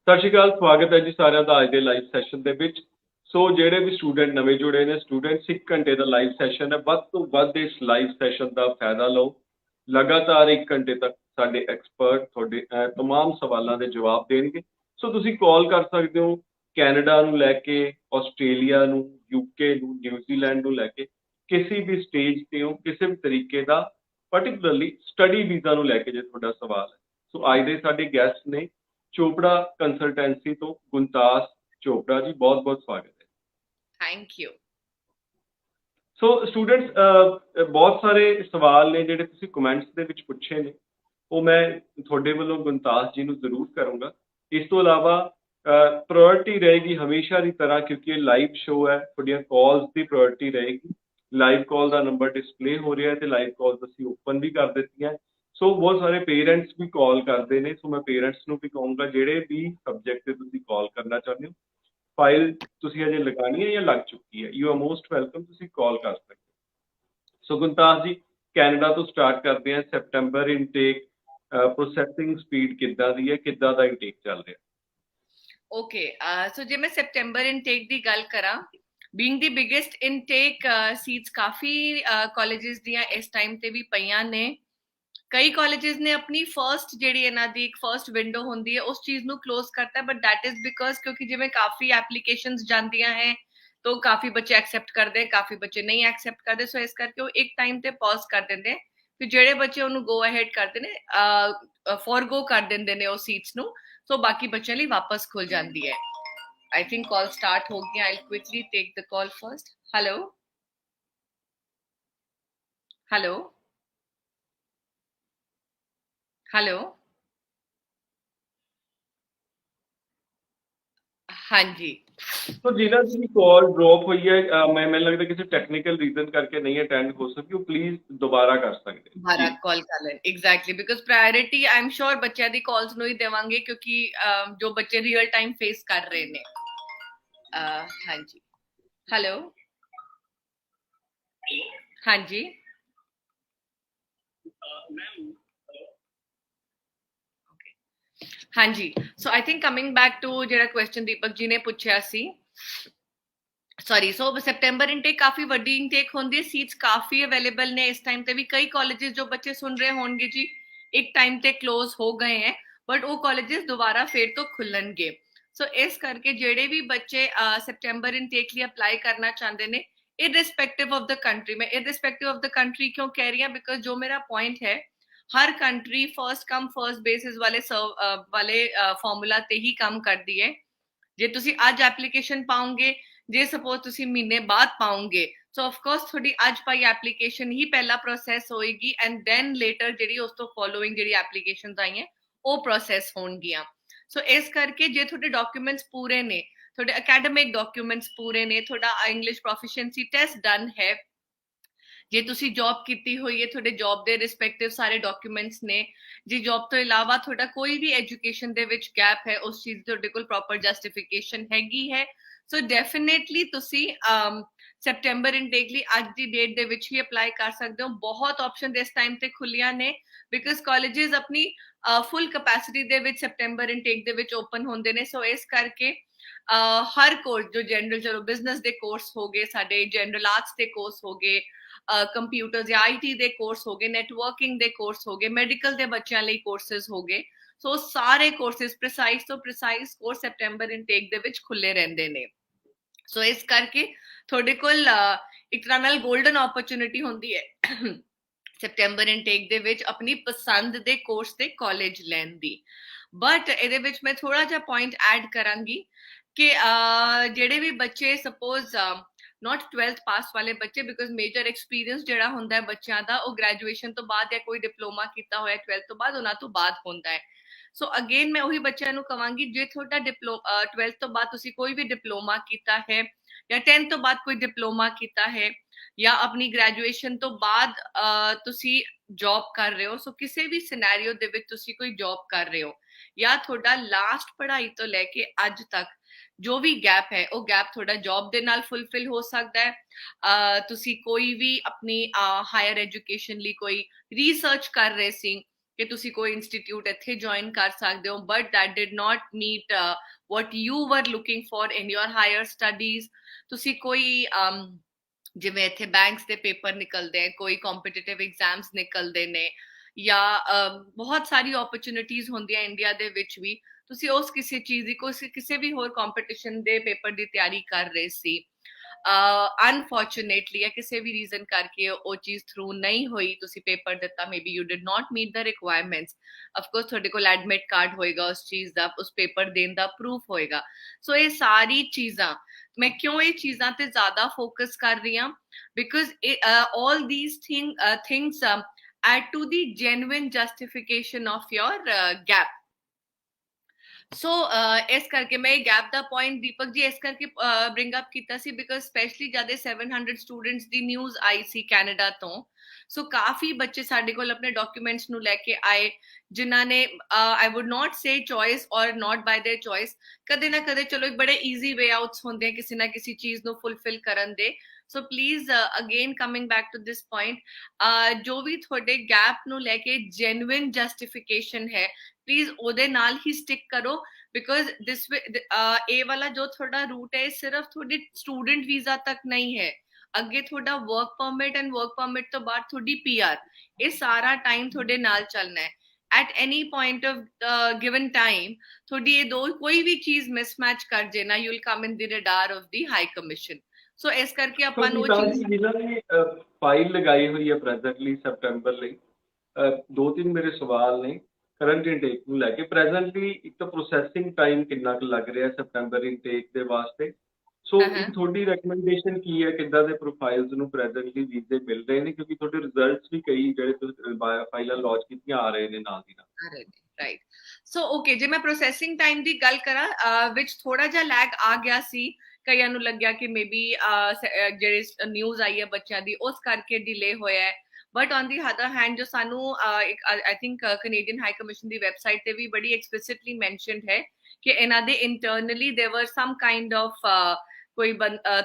सत श्री अकाल, स्वागत है जी सारिਆਂ ਦਾ ਅੱਜ ਦੇ ਲਾਈਵ ਸੈਸ਼ਨ ਦੇ ਵਿੱਚ। ਸੋ ਜਿਹੜੇ ਵੀ ਸਟੂਡੈਂਟ ਨਵੇਂ ਜੁੜੇ ਨੇ ਸਟੂਡੈਂਟਸ 1 ਘੰਟੇ ਦਾ ਲਾਈਵ ਸੈਸ਼ਨ ਹੈ, ਵੱਧ ਤੋਂ ਵੱਧ ਇਸ ਲਾਈਵ ਸੈਸ਼ਨ ਦਾ ਫਾਇਦਾ ਲਓ। ਲਗਾਤਾਰ 1 ਘੰਟੇ ਤੱਕ ਸਾਡੇ ਐਕਸਪਰਟ ਤੁਹਾਡੇ तमाम ਸਵਾਲਾਂ ਦੇ ਜਵਾਬ ਦੇਣਗੇ। ਸੋ ਤੁਸੀਂ ਕਾਲ ਕਰ ਸਕਦੇ ਹੋ ਕੈਨੇਡਾ ਨੂੰ ਲੈ ਕੇ, ਆਸਟ੍ਰੇਲੀਆ ਨੂੰ, ਯੂਕੇ ਨੂੰ, ਨਿਊਜ਼ੀਲੈਂਡ ਨੂੰ ਲੈ ਕੇ, ਕਿਸੇ ਵੀ ਸਟੇਜ ਤੇ ਹੋ, ਕਿਸੇ ਵੀ ਤਰੀਕੇ ਦਾ, ਪਾਰਟਿਕੂਲਰਲੀ ਸਟੱਡੀ ਵੀਜ਼ਾ ਨੂੰ ਲੈ ਕੇ ਜੇ ਤੁਹਾਡਾ ਸਵਾਲ ਹੈ। ਸੋ ਅੱਜ ਦੇ ਸਾਡੇ ਗੈਸਟ ਨੇ चोपड़ा कंसल्टेंसी तो गुणतास चोपड़ा जी, बहुत बहुत स्वागत है। Thank you. सो स्टूडेंट्स, बहुत सारे सवाल ने ਜਿਹੜੇ ਤੁਸੀਂ ਕਮੈਂਟਸ ਦੇ ਵਿੱਚ ਪੁੱਛੇ ਨੇ, ਉਹ ਮੈਂ ਤੁਹਾਡੇ ਵੱਲੋਂ ਗੁਣਤਾਸ ਜੀ ਨੂੰ ਜ਼ਰੂਰ ਕਰੂੰਗਾ। ਇਸ ਤੋਂ ਇਲਾਵਾ ਪ੍ਰਾਇੋਰਟੀ ਰਹੇਗੀ ਹਮੇਸ਼ਾ ਦੀ ਤਰ੍ਹਾਂ, ਕਿਉਂਕਿ ਇਹ ਲਾਈਵ ਸ਼ੋਅ ਹੈ, ਤੁਹਾਡੀਆਂ ਕਾਲਸ ਦੀ ਪ੍ਰਾਇੋਰਟੀ ਰਹੇਗੀ। ਲਾਈਵ ਕਾਲ ਦਾ ਨੰਬਰ ਡਿਸਪਲੇ ਹੋ ਰਿਹਾ ਹੈ ਤੇ ਲਾਈਵ ਕਾਲਸ ਅਸੀਂ ਓਪਨ ਵੀ ਕਰ ਦਿੱਤੀਆਂ। ਸੋ ਬਹੁਤ ਸਾਰੇ ਪੇਰੈਂਟਸ ਵੀ ਕਾਲ ਕਰਦੇ ਨੇ, ਸੋ ਮੈਂ ਪੇਰੈਂਟਸ ਨੂੰ ਵੀ ਕਹੂੰਗਾ ਜਿਹੜੇ ਵੀ ਸਬਜੈਕਟ ਤੇ ਤੁਸੀਂ ਕਾਲ ਕਰਨਾ ਚਾਹੁੰਦੇ ਹੋ, ਫਾਈਲ ਤੁਸੀਂ ਅਜੇ ਲਗਾਣੀ ਹੈ ਜਾਂ ਲੱਗ ਚੁੱਕੀ ਹੈ, ਯੂ ਆਰ ਮੋਸਟ ਵੈਲਕਮ, ਤੁਸੀਂ ਕਾਲ ਕਰ ਸਕਦੇ ਹੋ। ਸੋ ਗੁਣਤਾਸ ਜੀ, ਕੈਨੇਡਾ ਤੋਂ ਸਟਾਰਟ ਕਰਦੇ ਹਾਂ। ਸੈਪਟੈਂਬਰ ਇਨਟੇਕ ਪ੍ਰੋਸੈਸਿੰਗ ਸਪੀਡ ਕਿੱਦਾਂ ਦੀ ਹੈ, ਕਿੱਦਾਂ ਦਾ ਇਨਟੇਕ ਚੱਲ ਰਿਹਾ? ਓਕੇ, ਸੋ ਜੇ ਮੈਂ ਸੈਪਟੈਂਬਰ ਇਨਟੇਕ ਦੀ ਗੱਲ ਕਰਾਂ, being the biggest intake, seats coffee colleges ਦੀਆਂ ਇਸ ਟਾਈਮ ਤੇ ਵੀ ਪਈਆਂ ਨੇ। ਕਈ ਕਾਲਜਸ ਨੇ ਆਪਣੀ ਫਰਸਟ ਜਿਹੜੀ ਇਹਨਾਂ ਦੀ ਇੱਕ ਫਰਸਟ ਵਿੰਡੋ ਹੁੰਦੀ ਹੈ ਉਸ ਚੀਜ਼ ਨੂੰ ਕਲੋਜ਼ ਕਰਤਾ, ਬਟ ਦੈਟ ਇਜ਼ ਬਿਕੋਜ਼ ਕਿਉਂਕਿ ਜਿਵੇਂ ਕਾਫੀ ਐਪਲੀਕੇਸ਼ਨਸ ਜਾਂਦੀਆਂ ਹੈ ਤਾਂ ਕਾਫੀ ਬੱਚੇ ਐਕਸੈਪਟ ਕਰਦੇ, ਕਾਫੀ ਬੱਚੇ ਨਹੀਂ ਐਕਸੈਪਟ ਕਰਦੇ। ਸੋ ਇਸ ਕਰਕੇ ਉਹ ਇੱਕ ਟਾਈਮ ਤੇ ਪੌਜ਼ ਕਰ ਦਿੰਦੇ, ਫਿਰ ਜਿਹੜੇ ਬੱਚੇ ਉਹਨੂੰ ਗੋ ਅਹੈਡ ਕਰਦੇ ਨੇ, ਫੋਰਗੋ ਕਰ ਦਿੰਦੇ ਨੇ ਉਹ ਸੀਟਸ ਨੂੰ, ਸੋ ਬਾਕੀ ਬੱਚਿਆਂ ਲਈ ਵਾਪਸ ਖੁੱਲ ਜਾਂਦੀ ਹੈ। I think call start ho gaya. I'll quickly take the call first. Hello. Hello. Hello. हाँ जी। तो जिन्हों की कॉल ड्रॉप हुई है, मैं लगता है किसी टेक्निकल रीजन करके नहीं अटेंड हो सकी, प्लीज दोबारा कर सकते हैं, दोबारा कॉल कर लें। Exactly, because priority I am sure बच्चों की कॉल्स ਨੂੰ ਹੀ ਦੇਵਾਂਗੇ, क्योंकि जो बच्चे रियल टाइम फेस कर रहे ने। हाँ जी। हेलो। हाँ जी। हाँ जी, so I think coming back to ਜਿਹੜਾ क्वेश्चन दीपक जी ने पूछा सी, सॉरी। सो सितंबर इनटेक काफी ਵੱਡੀ इनटेक ਹੁੰਦੀ ਹੈ, ਸੀਟਸ ਕਾਫੀ ਅਵੇਲੇਬਲ ਨੇ ਇਸ ਟਾਈਮ ਤੇ ਵੀ। ਕਈ ਕਾਲਜਸ ਜੋ ਬੱਚੇ ਸੁਣ ਰਹੇ ਹੋਣਗੇ ਜੀ ਇੱਕ ਟਾਈਮ ਤੇ ਕਲੋਜ਼ ਹੋ ਗਏ ਹੈ, ਬਟ ਉਹ ਕਾਲਜਸ ਦੁਬਾਰਾ ਫੇਰ ਤੋਂ ਖੁੱਲਣਗੇ। ਸੋ ਇਸ ਕਰਕੇ ਜਿਹੜੇ ਵੀ ਬੱਚੇ ਸਿਤੰਬਰ ਇਨਟੇਕ ਲਈ ਅਪਲਾਈ ਕਰਨਾ ਚਾਹੁੰਦੇ ਨੇ, irrespective of the country, मैं irrespective of the country क्यों कह रही हूँ, बिकॉज जो मेरा पॉइंट है, हर country first come first basis वाले फॉर्मूला ते ही काम करती है। जे तुसी आज एप्लीकेशन पाओगे, जे सपोज तुसी महीने बाद पाओगे, सो ऑफ कोर्स थोड़ी आज पाई एप्लीकेशन ही पहला प्रोसेस होएगी, एंड देन लेटर जेडी उस तो फॉलोइंग जेडी एप्लीकेशंस आई हैं वो प्रोसेस होणगियां। सो इस करके जे थोड़े डॉक्यूमेंट्स पूरे ने, थोड़े अकैडमिक डॉक्यूमेंट्स पूरे ने, थोड़ा इंग्लिश प्रोफिशिएंसी टेस्ट डन है, जे तुसी जॉब कीती हुई है, थोड़े जॉब दे रिस्पेक्टिव सारे डॉक्यूमेंट्स ने, जे जॉब तो इलावा थोड़ा कोई भी एजुकेशन दे विच गैप है, उस चीज थोड़े कोल प्रॉपर जस्टिफिकेशन हैगी है, सो डेफिनेटली तुसी सितंबर इनटेक ਲਈ ਅੱਜ ਦੀ ਡੇਟ ਦੇ ਵਿੱਚ ਹੀ ਅਪਲਾਈ ਕਰ ਸਕਦੇ ਹੋ। ਬਹੁਤ ਆਪਸ਼ਨ ਇਸ ਟਾਈਮ ਤੇ ਖੁੱਲੀਆਂ ਨੇ, ਬਿਕਾਜ਼ ਕਾਲਜਸ ਆਪਣੀ ਫੁੱਲ ਕੈਪੈਸਿਟੀ ਦੇ ਵਿੱਚ ਸਿਤੰਬਰ ਇਨਟੇਕ ਦੇ ਵਿੱਚ ਓਪਨ ਹੁੰਦੇ ਨੇ। ਸੋ ਇਸ ਕਰਕੇ ਹਰ ਕੋਰਸ ਜੋ ਜਨਰਲ, ਚਲੋ ਬਿਜ਼ਨਸ ਦੇ ਕੋਰਸ ਹੋ ਗਏ, ਸਾਡੇ ਜਨਰਲ ਆਰਟਸ ਦੇ ਕੋਰਸ ਹੋ ਗਏ, ਕੰਪਿਊਟਰ ਜਾਂ ਆਈਟੀ ਦੇ ਕੋਰਸ ਹੋ ਗਏ, ਨੈਟਵਰਕਿੰਗ ਦੇ ਕੋਰਸ ਹੋ ਗਏ, ਮੈਡੀਕਲ ਦੇ ਬੱਚਿਆਂ ਲਈ ਕੋਰਸਿਸ ਹੋ ਗਏ, ਸੋ ਸਾਰੇ ਕੋਰਸਿਸ ਪ੍ਰੀਸਾਈਜ਼ ਤੋਂ ਪ੍ਰੀਸਾਈਜ਼ ਕੋਰਸ ਸਿਤੰਬਰ ਇਨਟੇਕ ਦੇ ਵਿੱਚ ਖੁੱਲੇ ਰਹਿੰਦੇ ਨੇ। ਸੋ ਇਸ ਕਰਕੇ ਤੁਹਾਡੇ ਕੋਲ ਇੱਕ ਤਰ੍ਹਾਂ ਨਾਲ ਗੋਲਡਨ ਓਪਰਚੁਨਿਟੀ ਹੁੰਦੀ ਹੈ ਸਿਤੰਬਰ ਇਨਟੇਕ ਦੇ ਵਿੱਚ ਆਪਣੀ ਪਸੰਦ ਦੇ ਕੋਰਸ ਤੇ ਕਾਲਜ ਲੈਣ ਦੀ। ਬਟ ਇਹਦੇ ਵਿੱਚ ਮੈਂ ਥੋੜਾ ਜਿਹਾ ਪੁਆਇੰਟ ਐਡ ਕਰਾਂਗੀ ਕਿ ਜਿਹੜੇ ਵੀ ਬੱਚੇ ਸਪੋਜ਼ ਨॉट 12th ਪਾਸ ਵਾਲੇ ਬੱਚੇ, ਬਿਕਾਜ਼ ਮੇਜਰ ਐਕਸਪੀਰੀਅੰਸ ਜਿਹੜਾ ਹੁੰਦਾ ਹੈ ਬੱਚਿਆਂ ਦਾ ਉਹ ਗ੍ਰੈਜੂਏਸ਼ਨ ਤੋਂ ਬਾਅਦ ਜਾਂ ਕੋਈ ਡਿਪਲੋਮਾ ਕੀਤਾ ਹੋਇਆ 12th ਤੋਂ ਬਾਅਦ, ਉਹਨਾਂ ਤੋਂ ਬਾਅਦ ਹੁੰਦਾ ਹੈ। ਸੋ ਅਗੇਨ ਮੈਂ ਉਹੀ ਬੱਚਿਆਂ ਨੂੰ ਕਹਾਂਗੀ, ਜੇ ਤੁਹਾਡਾ 12th ਤੋਂ ਬਾਅਦ ਤੁਸੀਂ ਕੋਈ ਵੀ ਡਿਪਲੋਮਾ ਕੀਤਾ ਹੈ ਜਾਂ 10th ਤੋਂ ਬਾਅਦ ਕੋਈ ਡਿਪਲੋਮਾ ਕੀਤਾ ਹੈ ਜਾਂ ਆਪਣੀ ਗ੍ਰੈਜੂਏਸ਼ਨ ਤੋਂ ਬਾਅਦ ਤੁਸੀਂ ਜੌਬ ਕਰ ਰਹੇ ਹੋ, ਸੋ ਕਿਸੇ ਵੀ ਸਿਨੈਰੀਓ ਦੇ ਵਿੱਚ ਤੁਸੀਂ ਕੋਈ ਜੌਬ ਕਰ ਰਹੇ ਹੋ ਜਾਂ ਤੁਹਾਡਾ ਲਾਸਟ ਪੜ੍ਹਾਈ ਤੋਂ ਲੈ ਕੇ ਅੱਜ ਤੱਕ ਜੋ ਵੀ ਗੈਪ ਹੈ ਉਹ ਗੈਪ ਤੁਹਾਡਾ ਜੌਬ ਦੇ ਨਾਲ ਫੁੱਲਫਿਲ ਹੋ ਸਕਦਾ ਹੈ। ਤੁਸੀਂ ਕੋਈ ਵੀ ਆਪਣੀ ਹਾਇਰ ਐਜੂਕੇਸ਼ਨ ਲਈ ਕੋਈ ਰਿਸਰਚ ਕਰ ਰਹੇ ਸੀ ਕਿ ਤੁਸੀਂ ਕੋਈ ਇੰਸਟੀਟਿਊਟ ਇੱਥੇ ਜੁਆਇਨ ਕਰ ਸਕਦੇ ਹੋ, but that did not meet what you were looking for in your higher studies। ਤੁਸੀਂ ਕੋਈ ਜਿਵੇਂ ਇੱਥੇ ਬੈਂਕਸ ਦੇ ਪੇਪਰ ਨਿਕਲਦੇ ਹੈ, ਕੋਈ ਕੰਪੀਟੀਟਿਵ ਐਗਜ਼ਾਮਸ ਨਿਕਲਦੇ ਨੇ, ਜਾਂ ਬਹੁਤ ਸਾਰੀ ਓਪਰਚੁਨਿਟੀਜ਼ ਹੁੰਦੀਆਂ ਇੰਡੀਆ ਦੇ ਵਿੱਚ ਵੀ, ਤੁਸੀਂ ਉਸ ਕਿਸੇ ਚੀਜ਼ ਦੀ ਕਿਸੇ ਵੀ ਹੋਰ ਕੰਪੀਟੀਸ਼ਨ ਦੇ ਪੇਪਰ ਦੀ ਤਿਆਰੀ ਕਰ ਰਹੇ ਸੀ, ਅਨਫੋਰਚੂਨੇਟਲੀ ਜਾਂ ਕਿਸੇ ਵੀ ਰੀਜ਼ਨ ਕਰਕੇ ਉਹ ਚੀਜ਼ ਥਰੂ ਨਹੀਂ ਹੋਈ, ਤੁਸੀਂ ਪੇਪਰ ਦਿੱਤਾ, maybe you did not meet the requirements, of course ਤੁਹਾਡੇ ਕੋਲ ਐਡਮਿਟ ਕਾਰਡ ਹੋਏਗਾ ਉਸ ਚੀਜ਼ ਦਾ, ਉਸ ਪੇਪਰ ਦੇਣ ਦਾ ਪ੍ਰੂਫ ਹੋਏਗਾ। ਸੋ ਇਹ ਸਾਰੀ ਚੀਜ਼ਾਂ ਮੈਂ ਕਿਉਂ ਇਹ ਚੀਜ਼ਾਂ ਤੇ ਜ਼ਿਆਦਾ ਫੋਕਸ ਕਰ ਰਹੀ ਹਾਂ, because all these things add to the genuine justification of your gap। ਸੋ ਇਸ ਕਰਕੇ ਮੈਂ ਗੈਪ ਦਾ ਪੁਆਇੰਟ ਦੀਪਕ ਜੀ ਇਸ ਕਰਕੇ ਬ੍ਰਿੰਗ ਅਪ ਕੀਤਾ ਸੀ, ਬਿਕਾਜ਼ ਸਪੈਸ਼ਲੀ ਜਦ 700 ਸਟੂਡੈਂਟਸ ਦੀ ਨਿਊਜ਼ ਆਈ ਸੀ ਕੈਨੇਡਾ ਤੋਂ, ਸੋ ਕਾਫੀ ਬੱਚੇ ਸਾਡੇ ਕੋਲ ਆਪਣੇ ਡਾਕੂਮੈਂਟਸ ਨੂੰ ਲੈ ਕੇ ਆਏ, ਜਿਨ੍ਹਾਂ ਨੇ ਆਈ ਵੁੱਡ ਨਾਟ ਸੇ ਚੋਇਸ ਔਰ ਨਾਟ ਬਾਈ ਦੇਅਰ ਚੋਇਸ, ਕਦੇ ਨਾ ਕਦੇ ਚਲੋ ਬੜੇ ਈਜ਼ੀ ਵੇ ਆਊਟਸ ਹੁੰਦੇ ਆ ਕਿਸੇ ਨਾ ਕਿਸੇ ਚੀਜ਼ ਨੂੰ ਫੁੱਲਫਿਲ ਕਰਨ ਦੇ। So please again coming back to this point, ਜੋ ਵੀ ਤੁਹਾਡੇ ਗੈਪ ਨੂੰ ਲੈ ਕੇ ਜੈਨੂਇਨ ਜਸਟੀਫਿਕੇਸ਼ਨ ਹੈ, ਪਲੀਜ਼ ਉਹਦੇ ਨਾਲ ਹੀ ਸਟਿਕ ਕਰੋ, ਬਿਕਾਜ਼ ਦਿਸ ਇਹ ਵਾਲਾ ਜੋ ਤੁਹਾਡਾ ਰੂਟ ਹੈ ਸਿਰਫ ਤੁਹਾਡੀ ਸਟੂਡੈਂਟ ਵੀਜ਼ਾ ਤੱਕ ਨਹੀਂ ਹੈ, ਅੱਗੇ ਤੁਹਾਡਾ work permit and work permit ਤੋਂ ਬਾਅਦ ਤੁਹਾਡੀ PR, ਇਹ ਸਾਰਾ ਟਾਈਮ ਤੁਹਾਡੇ ਨਾਲ ਚੱਲਣਾ ਹੈ। at any point of given time ਤੁਹਾਡੀ ਇਹ ਦੋ ਕੋਈ ਵੀ ਚੀਜ਼ ਮਿਸਮੈਚ ਕਰ ਜੇ ਨਾ, you will come in the radar of the high commission। ਸੋ ਇਸ ਕਰਕੇ ਆਪਾਂ ਨੂੰ ਜਿਨ੍ਹਾਂ ਨੇ ਫਾਈਲ ਲਗਾਈ ਹੋਈ ਹੈ ਪ੍ਰੈਜ਼ੈਂਟਲੀ ਸੈਪਟੈਂਬਰ ਲਈ, ਦੋ ਤਿੰਨ ਮੇਰੇ ਸਵਾਲ ਨੇ ਕਰੰਟ ਇਨਟੇਕ ਨੂੰ ਲੈ ਕੇ। ਪ੍ਰੈਜ਼ੈਂਟਲੀ ਇੱਕ ਤਾਂ ਪ੍ਰੋਸੈਸਿੰਗ ਟਾਈਮ ਕਿੰਨਾ ਕੁ ਲੱਗ ਰਿਹਾ ਸੈਪਟੈਂਬਰ ਇਨਟੇਕ ਦੇ ਵਾਸਤੇ, ਸੋ ਤੁਹਾਡੀ ਰეკਮੈਂਡੇਸ਼ਨ ਕੀ ਹੈ, ਕਿੱਦਾਂ ਦੇ ਪ੍ਰੋਫਾਈਲਸ ਨੂੰ ਪ੍ਰੈਜ਼ੈਂਟਲੀ ਵੀਜ਼ੇ ਮਿਲ ਰਹੇ ਨੇ, ਕਿਉਂਕਿ ਤੁਹਾਡੇ ਰਿਜ਼ਲਟਸ ਵੀ ਕਈ ਜਿਹੜੇ ਤੁਸੀਂ ਫਾਈਲਾਂ ਲਾਂਚ ਕੀਤੀਆਂ ਆ ਰਹੇ ਨੇ ਨਾਲ ਦੀ ਨਾਲ। ਰਾਈਟ। ਸੋ ਓਕੇ, ਜੇ ਮੈਂ ਪ੍ਰੋਸੈਸਿੰਗ ਟਾਈਮ ਦੀ ਗੱਲ ਕਰਾਂ, ਵਿੱਚ ਥੋੜਾ ਜਿਹਾ ਲੈਗ ਆ ਗਿਆ ਸੀ, ਕਈਆਂ ਨੂੰ ਲੱਗਿਆ ਕਿ ਮੇਬੀ ਜਿਹੜੀ ਨਿਊਜ਼ ਆਈ ਹੈ ਬੱਚਿਆਂ ਦੀ ਉਸ ਕਰਕੇ ਡਿਲੇ ਹੋਇਆ ਹੈ, but on the other hand ਜੋ ਸਾਨੂੰ I think Canadian high commission the website ਤੇ ਵੀ ਬੜੀ ਐਕਸਪਲਿਸਿਟਲੀ ਮੈਂਸ਼ਨਡ ਹੈ ਕਿ ਇਹਨਾਂ ਦੇ ਇੰਟਰਨਲੀ ਦੇਰ ਵਰ ਸਮ ਕਾਈਂਡ ਆਫ ਕੋਈ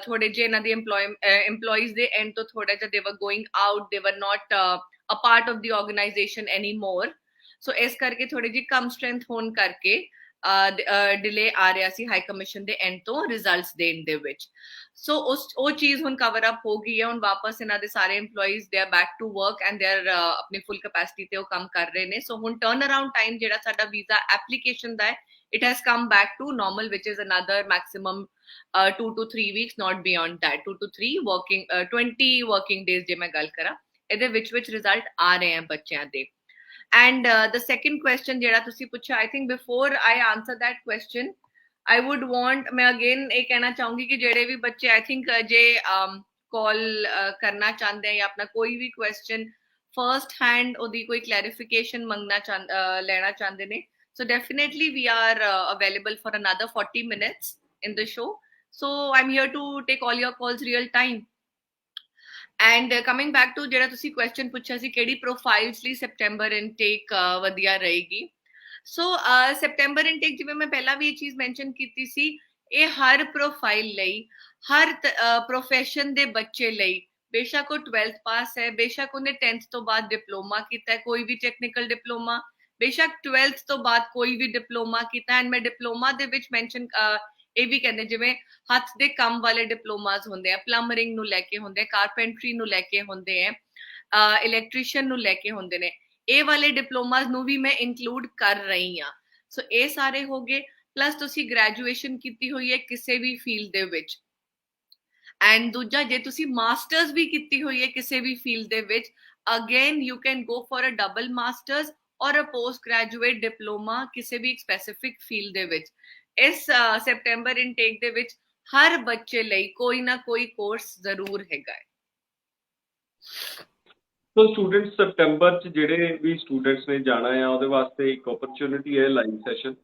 ਥੋੜੇ ਜਿਹੇ ਇਹਨਾਂ ਦੇ EMPLOYEES ਦੇ ਐਂਡ ਤੋਂ ਥੋੜਾ ਜਿਹਾ ਦੇ ਵਰ going out, they were not a part of the organisation any more, so ਇਸ ਕਰਕੇ ਥੋੜੀ ਜਿਹੀ ਕਮ ਸਟਰੈਂਥ ਹੋਣ ਕਰਕੇ ਡਿਲੇ ਆ ਰਿਹਾ ਸੀ ਹਾਈ ਕਮਿਸ਼ਨ ਦੇ ਐਂਡ ਤੋਂ ਰਿਜ਼ਲਟਸ ਦੇਣ ਦੇ ਵਿੱਚ। ਸੋ ਉਹ ਚੀਜ਼ ਹੁਣ ਕਵਰ ਅਪ ਹੋ ਗਈ ਹੈ, ਹੁਣ ਵਾਪਸ ਇਹਨਾਂ ਦੇ ਸਾਰੇ EMPLOYEES they are back to work and they are ਆਪਣੀ ਫੁੱਲ ਕੈਪੈਸਿਟੀ ਤੇ ਉਹ ਕੰਮ ਕਰ ਰਹੇ ਨੇ। ਸੋ ਹੁਣ ਟਰਨ ਅਰਾਊਂਡ ਟਾਈਮ ਜਿਹੜਾ ਸਾਡਾ ਵੀਜ਼ਾ ਐਪਲੀਕੇਸ਼ਨ ਦਾ ਹੈ, it has come back to normal, which is another maximum 2 to 3 weeks, not beyond that, 2 to 3 working 20 working days ਜੇ ਮੈਂ ਗੱਲ ਕਰਾਂ, ਇਹਦੇ ਵਿੱਚ ਰਿਜ਼ਲਟ ਆ ਰਹੇ ਆ ਬੱਚਿਆਂ ਦੇ। And the second question ਜਿਹੜਾ ਤੁਸੀਂ ਪੁੱਛਿਆ, I think before I answer that question, I would want, ਮੈਂ again ਇਹ ਕਹਿਣਾ ਚਾਹੂੰਗੀ ਕਿ ਜਿਹੜੇ ਵੀ ਬੱਚੇ I think ਜੇ call ਕਰਨਾ ਚਾਹੁੰਦੇ ਆ ਜਾਂ ਆਪਣਾ ਕੋਈ ਵੀ question first hand ਉਹਦੀ ਕੋਈ clarification ਮੰਗਣਾ ਲੈਣਾ ਚਾਹੁੰਦੇ ਨੇ, so definitely we are available for another 40 minutes in the show, so I'm here to take all your calls real time। And coming back to ਜਿਹੜਾ ਤੁਸੀਂ ਕੁਐਸਚਨ ਪੁੱਛਿਆ ਸੀ ਕਿਹੜੀ ਪ੍ਰੋਫਾਈਲਸ ਲਈ ਸੈਪਟੈਂਬਰ ਇਨਟੇਕ ਵਧੀਆ ਰਹੇਗੀ, ਸੋ ਸੈਪਟੈਂਬਰ ਇਨਟੇਕ ਜਿਵੇਂ ਮੈਂ ਪਹਿਲਾਂ ਵੀ ਇਹ ਚੀਜ਼ ਮੈਂਸ਼ਨ ਕੀਤੀ ਸੀ, ਇਹ ਹਰ ਪ੍ਰੋਫਾਈਲ ਲਈ, ਹਰ ਪ੍ਰੋਫੈਸ਼ਨ ਦੇ ਬੱਚੇ ਲਈ, ਬੇਸ਼ੱਕ ਉਹ 12th ਪਾਸ ਹੈ, ਬੇਸ਼ੱਕ ਉਹਨੇ 10th ਤੋਂ ਬਾਅਦ ਡਿਪਲੋਮਾ ਕੀਤਾ ਹੈ, ਕੋਈ ਵੀ ਟੈਕਨੀਕਲ ਡਿਪਲੋਮਾ, ਬੇਸ਼ੱਕ 12th ਤੋਂ ਬਾਅਦ ਕੋਈ ਵੀ ਡਿਪਲੋਮਾ ਕੀਤਾ, ਐਂਡ ਮੈਂ ਡਿਪਲੋਮਾ ਦੇ ਵਿੱਚ ਮੈਂਸ਼ਨ ਇਹ ਵੀ ਕਹਿੰਦੇ ਜਿਵੇਂ ਹੱਥ ਦੇ ਕੰਮ ਵਾਲੇ ਡਿਪਲੋਮਾਸ ਹੁੰਦੇ ਆ, ਪਲੰਬਰਿੰਗ ਨੂੰ ਲੈ ਕੇ ਹੁੰਦੇ ਆ, ਕਾਰਪੈਂਟਰੀ ਨੂੰ ਲੈ ਕੇ ਹੁੰਦੇ ਆ, ਇਲੈਕਟ੍ਰੀਸ਼ੀਅਨ ਨੂੰ ਲੈ ਕੇ ਹੁੰਦੇ ਨੇ, ਇਹ ਵਾਲੇ ਡਿਪਲੋਮਾਸ ਨੂੰ ਵੀ ਮੈਂ ਇਨਕਲੂਡ ਕਰ ਰਹੀ ਹਾਂ। ਸੋ ਇਹ ਸਾਰੇ ਹੋ ਗਏ, ਪਲੱਸ ਤੁਸੀਂ ਗ੍ਰੈਜੂਏਸ਼ਨ ਕੀਤੀ ਹੋਈ ਹੈ ਕਿਸੇ ਵੀ ਫੀਲਡ ਦੇ ਵਿੱਚ, ਐਂਡ ਦੂਜਾ ਜੇ ਤੁਸੀਂ ਮਾਸਟਰਸ ਵੀ ਕੀਤੀ ਹੋਈ ਹੈ ਕਿਸੇ ਵੀ ਫੀਲਡ ਦੇ ਵਿੱਚ, again you can go for a double masters or a post graduate diploma ਕਿਸੇ ਵੀ ਸਪੈਸੀਫਿਕ ਫੀਲਡ ਦੇ ਵਿੱਚ। ਇਸ ਸੈਪਟੈਂਬਰ ਇਨਟੇਕ ਦੇ ਵਿੱਚ ਹਰ ਬੱਚੇ ਲਈ ਕੋਈ ਨਾ ਕੋਈ ਕੋਰਸ ਜ਼ਰੂਰ ਹੈਗਾ ਹੈ। ਸੋ ਸਟੂਡੈਂਟਸ ਸੈਪਟੈਂਬਰ 'ਚ ਜਿਹੜੇ ਵੀ ਸਟੂਡੈਂਟਸ ਨੇ ਜਾਣਾ ਆ ਉਹਦੇ ਵਾਸਤੇ ਇੱਕ ਓਪਰਚੁਨਿਟੀ ਹੈ ਲਾਈਵ ਸੈਸ਼ਨ,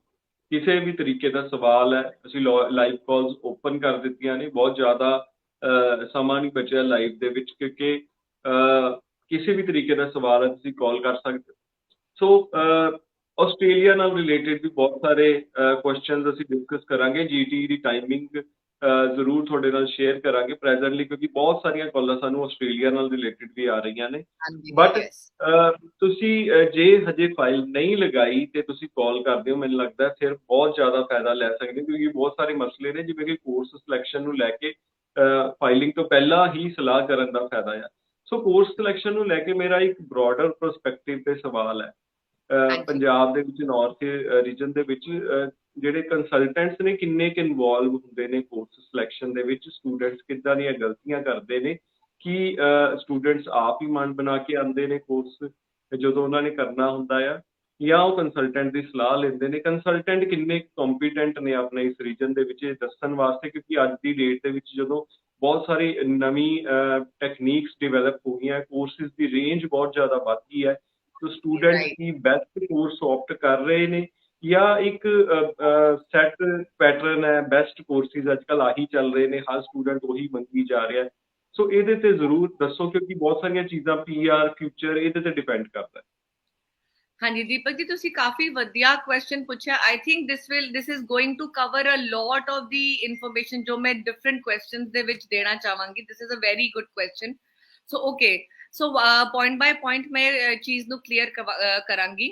ਕਿਸੇ ਵੀ ਤਰੀਕੇ ਦਾ ਸਵਾਲ ਹੈ ਅਸੀਂ ਲਾਈਵ ਕਾਲਸ ਓਪਨ ਕਰ ਦਿੱਤੀਆਂ ਨੇ, ਬਹੁਤ ਜ਼ਿਆਦਾ ਸਮਾਂ ਨਹੀਂ ਬਚਿਆ ਲਾਈਵ ਦੇ ਵਿੱਚ, ਕਿਉਂਕਿ ਕਿਸੇ ਵੀ ਤਰੀਕੇ ਦਾ ਸਵਾਲ ਹੈ ਤੁਸੀਂ ਕਾਲ ਕਰ ਸਕਦੇ ਹੋ। ਸੋ ਆਸਟ੍ਰੇਲੀਆ ਨਾਲ ਰਿਲੇਟਡ ਵੀ ਬਹੁਤ ਸਾਰੇ ਕੁਐਸਚਨਸ ਅਸੀਂ ਡਿਸਕਸ ਕਰਾਂਗੇ। ਜੀਟੀ ਦੀ ਟਾਈਮਿੰਗ ਜ਼ਰੂਰ ਤੁਹਾਡੇ ਨਾਲ ਸ਼ੇਅਰ ਕਰਾਂਗੇ ਪ੍ਰੈਜ਼ੈਂਟਲੀ, ਕਿਉਂਕਿ ਬਹੁਤ ਸਾਰੀਆਂ ਕਾਲਾਂ ਸਾਨੂੰ ਆਸਟ੍ਰੇਲੀਆ ਨਾਲ ਰਿਲੇਟਡ ਵੀ ਆ ਰਹੀਆਂ ਨੇ। ਬਟ ਤੁਸੀਂ ਜੇ ਹਜੇ ਫਾਈਲ ਨਹੀਂ ਲਗਾਈ ਤੇ ਤੁਸੀਂ ਕਾਲ ਕਰਦੇ ਹੋ, ਮੈਨੂੰ ਲੱਗਦਾ ਫਿਰ ਬਹੁਤ ਜ਼ਿਆਦਾ ਫਾਇਦਾ ਲੈ ਸਕਦੇ ਹੋ, ਕਿਉਂਕਿ ਬਹੁਤ ਸਾਰੇ ਮਸਲੇ ਨੇ ਜਿਵੇਂ ਕਿ ਕੋਰਸ ਸਿਲੈਕਸ਼ਨ ਨੂੰ ਲੈ ਕੇ ਫਾਈਲਿੰਗ ਤੋਂ ਪਹਿਲਾਂ ਹੀ ਸਲਾਹ ਕਰਨ ਦਾ ਫਾਇਦਾ ਆ। ਸੋ ਕੋਰਸ ਸਿਲੈਕਸ਼ਨ ਨੂੰ ਲੈ ਕੇ ਮੇਰਾ ਇੱਕ ਬ੍ਰੌਡਰ ਪਰਸਪੈਕਟਿਵ ਤੇ ਸਵਾਲ ਹੈ। ਪੰਜਾਬ ਦੇ ਵਿੱਚ ਨਾਰਥ ਰੀਜਨ ਦੇ ਵਿੱਚ ਜਿਹੜੇ ਕੰਸਲਟੈਂਟਸ ਨੇ ਕਿੰਨੇ ਕੁ ਇਨਵੋਲਵ ਹੁੰਦੇ ਨੇ ਕੋਰਸ ਸਿਲੈਕਸ਼ਨ ਦੇ ਵਿੱਚ, ਸਟੂਡੈਂਟਸ ਕਿੱਦਾਂ ਦੀਆਂ ਗਲਤੀਆਂ ਕਰਦੇ ਨੇ, ਕਿ ਸਟੂਡੈਂਟਸ ਆਪ ਹੀ ਮਨ ਬਣਾ ਕੇ ਆਉਂਦੇ ਨੇ ਕੋਰਸ ਜਦੋਂ ਉਹਨਾਂ ਨੇ ਕਰਨਾ ਹੁੰਦਾ ਆ, ਜਾਂ ਉਹ ਕੰਸਲਟੈਂਟ ਦੀ ਸਲਾਹ ਲੈਂਦੇ ਨੇ। ਕੰਸਲਟੈਂਟ ਕਿੰਨੇ ਕੰਪੀਟੈਂਟ ਨੇ ਆਪਣੇ ਇਸ ਰੀਜਨ ਦੇ ਵਿੱਚ ਇਹ ਦੱਸਣ ਵਾਸਤੇ, ਕਿਉਂਕਿ ਅੱਜ ਦੀ ਡੇਟ ਦੇ ਵਿੱਚ ਜਦੋਂ ਬਹੁਤ ਸਾਰੀ ਨਵੀਂ ਟੈਕਨੀਕਸ ਡਿਵੈਲਪ ਹੋ ਗਈਆਂ, ਕੋਰਸਿਸ ਦੀ ਰੇਂਜ ਬਹੁਤ ਜ਼ਿਆਦਾ ਵੱਧ ਗਈ ਹੈ। तो स्टूडेंट की बेस्ट कोर्स ऑप्ट कर रहे ने, या एक सैट पैटर्न है बेस्ट कोर्सिस अजकल आही चल रहे ने, हर स्टूडेंट वही मंगी जा रहा है। सो ये जरूर दसो, क्योंकि बहुत सारिया चीज़ां PR फ्यूचर ये डिपेंड करता है। हाँ जी दीपक जी, तुसी काफी वधिया क्वेश्चन पूछा। I think this is going to cover a lot of the information जो मैं डिफरेंट क्वेश्चंस दे विच देना चाहांगी। This is a very good question. So okay, so point by point मैं चीज नु क्लियर करांगी।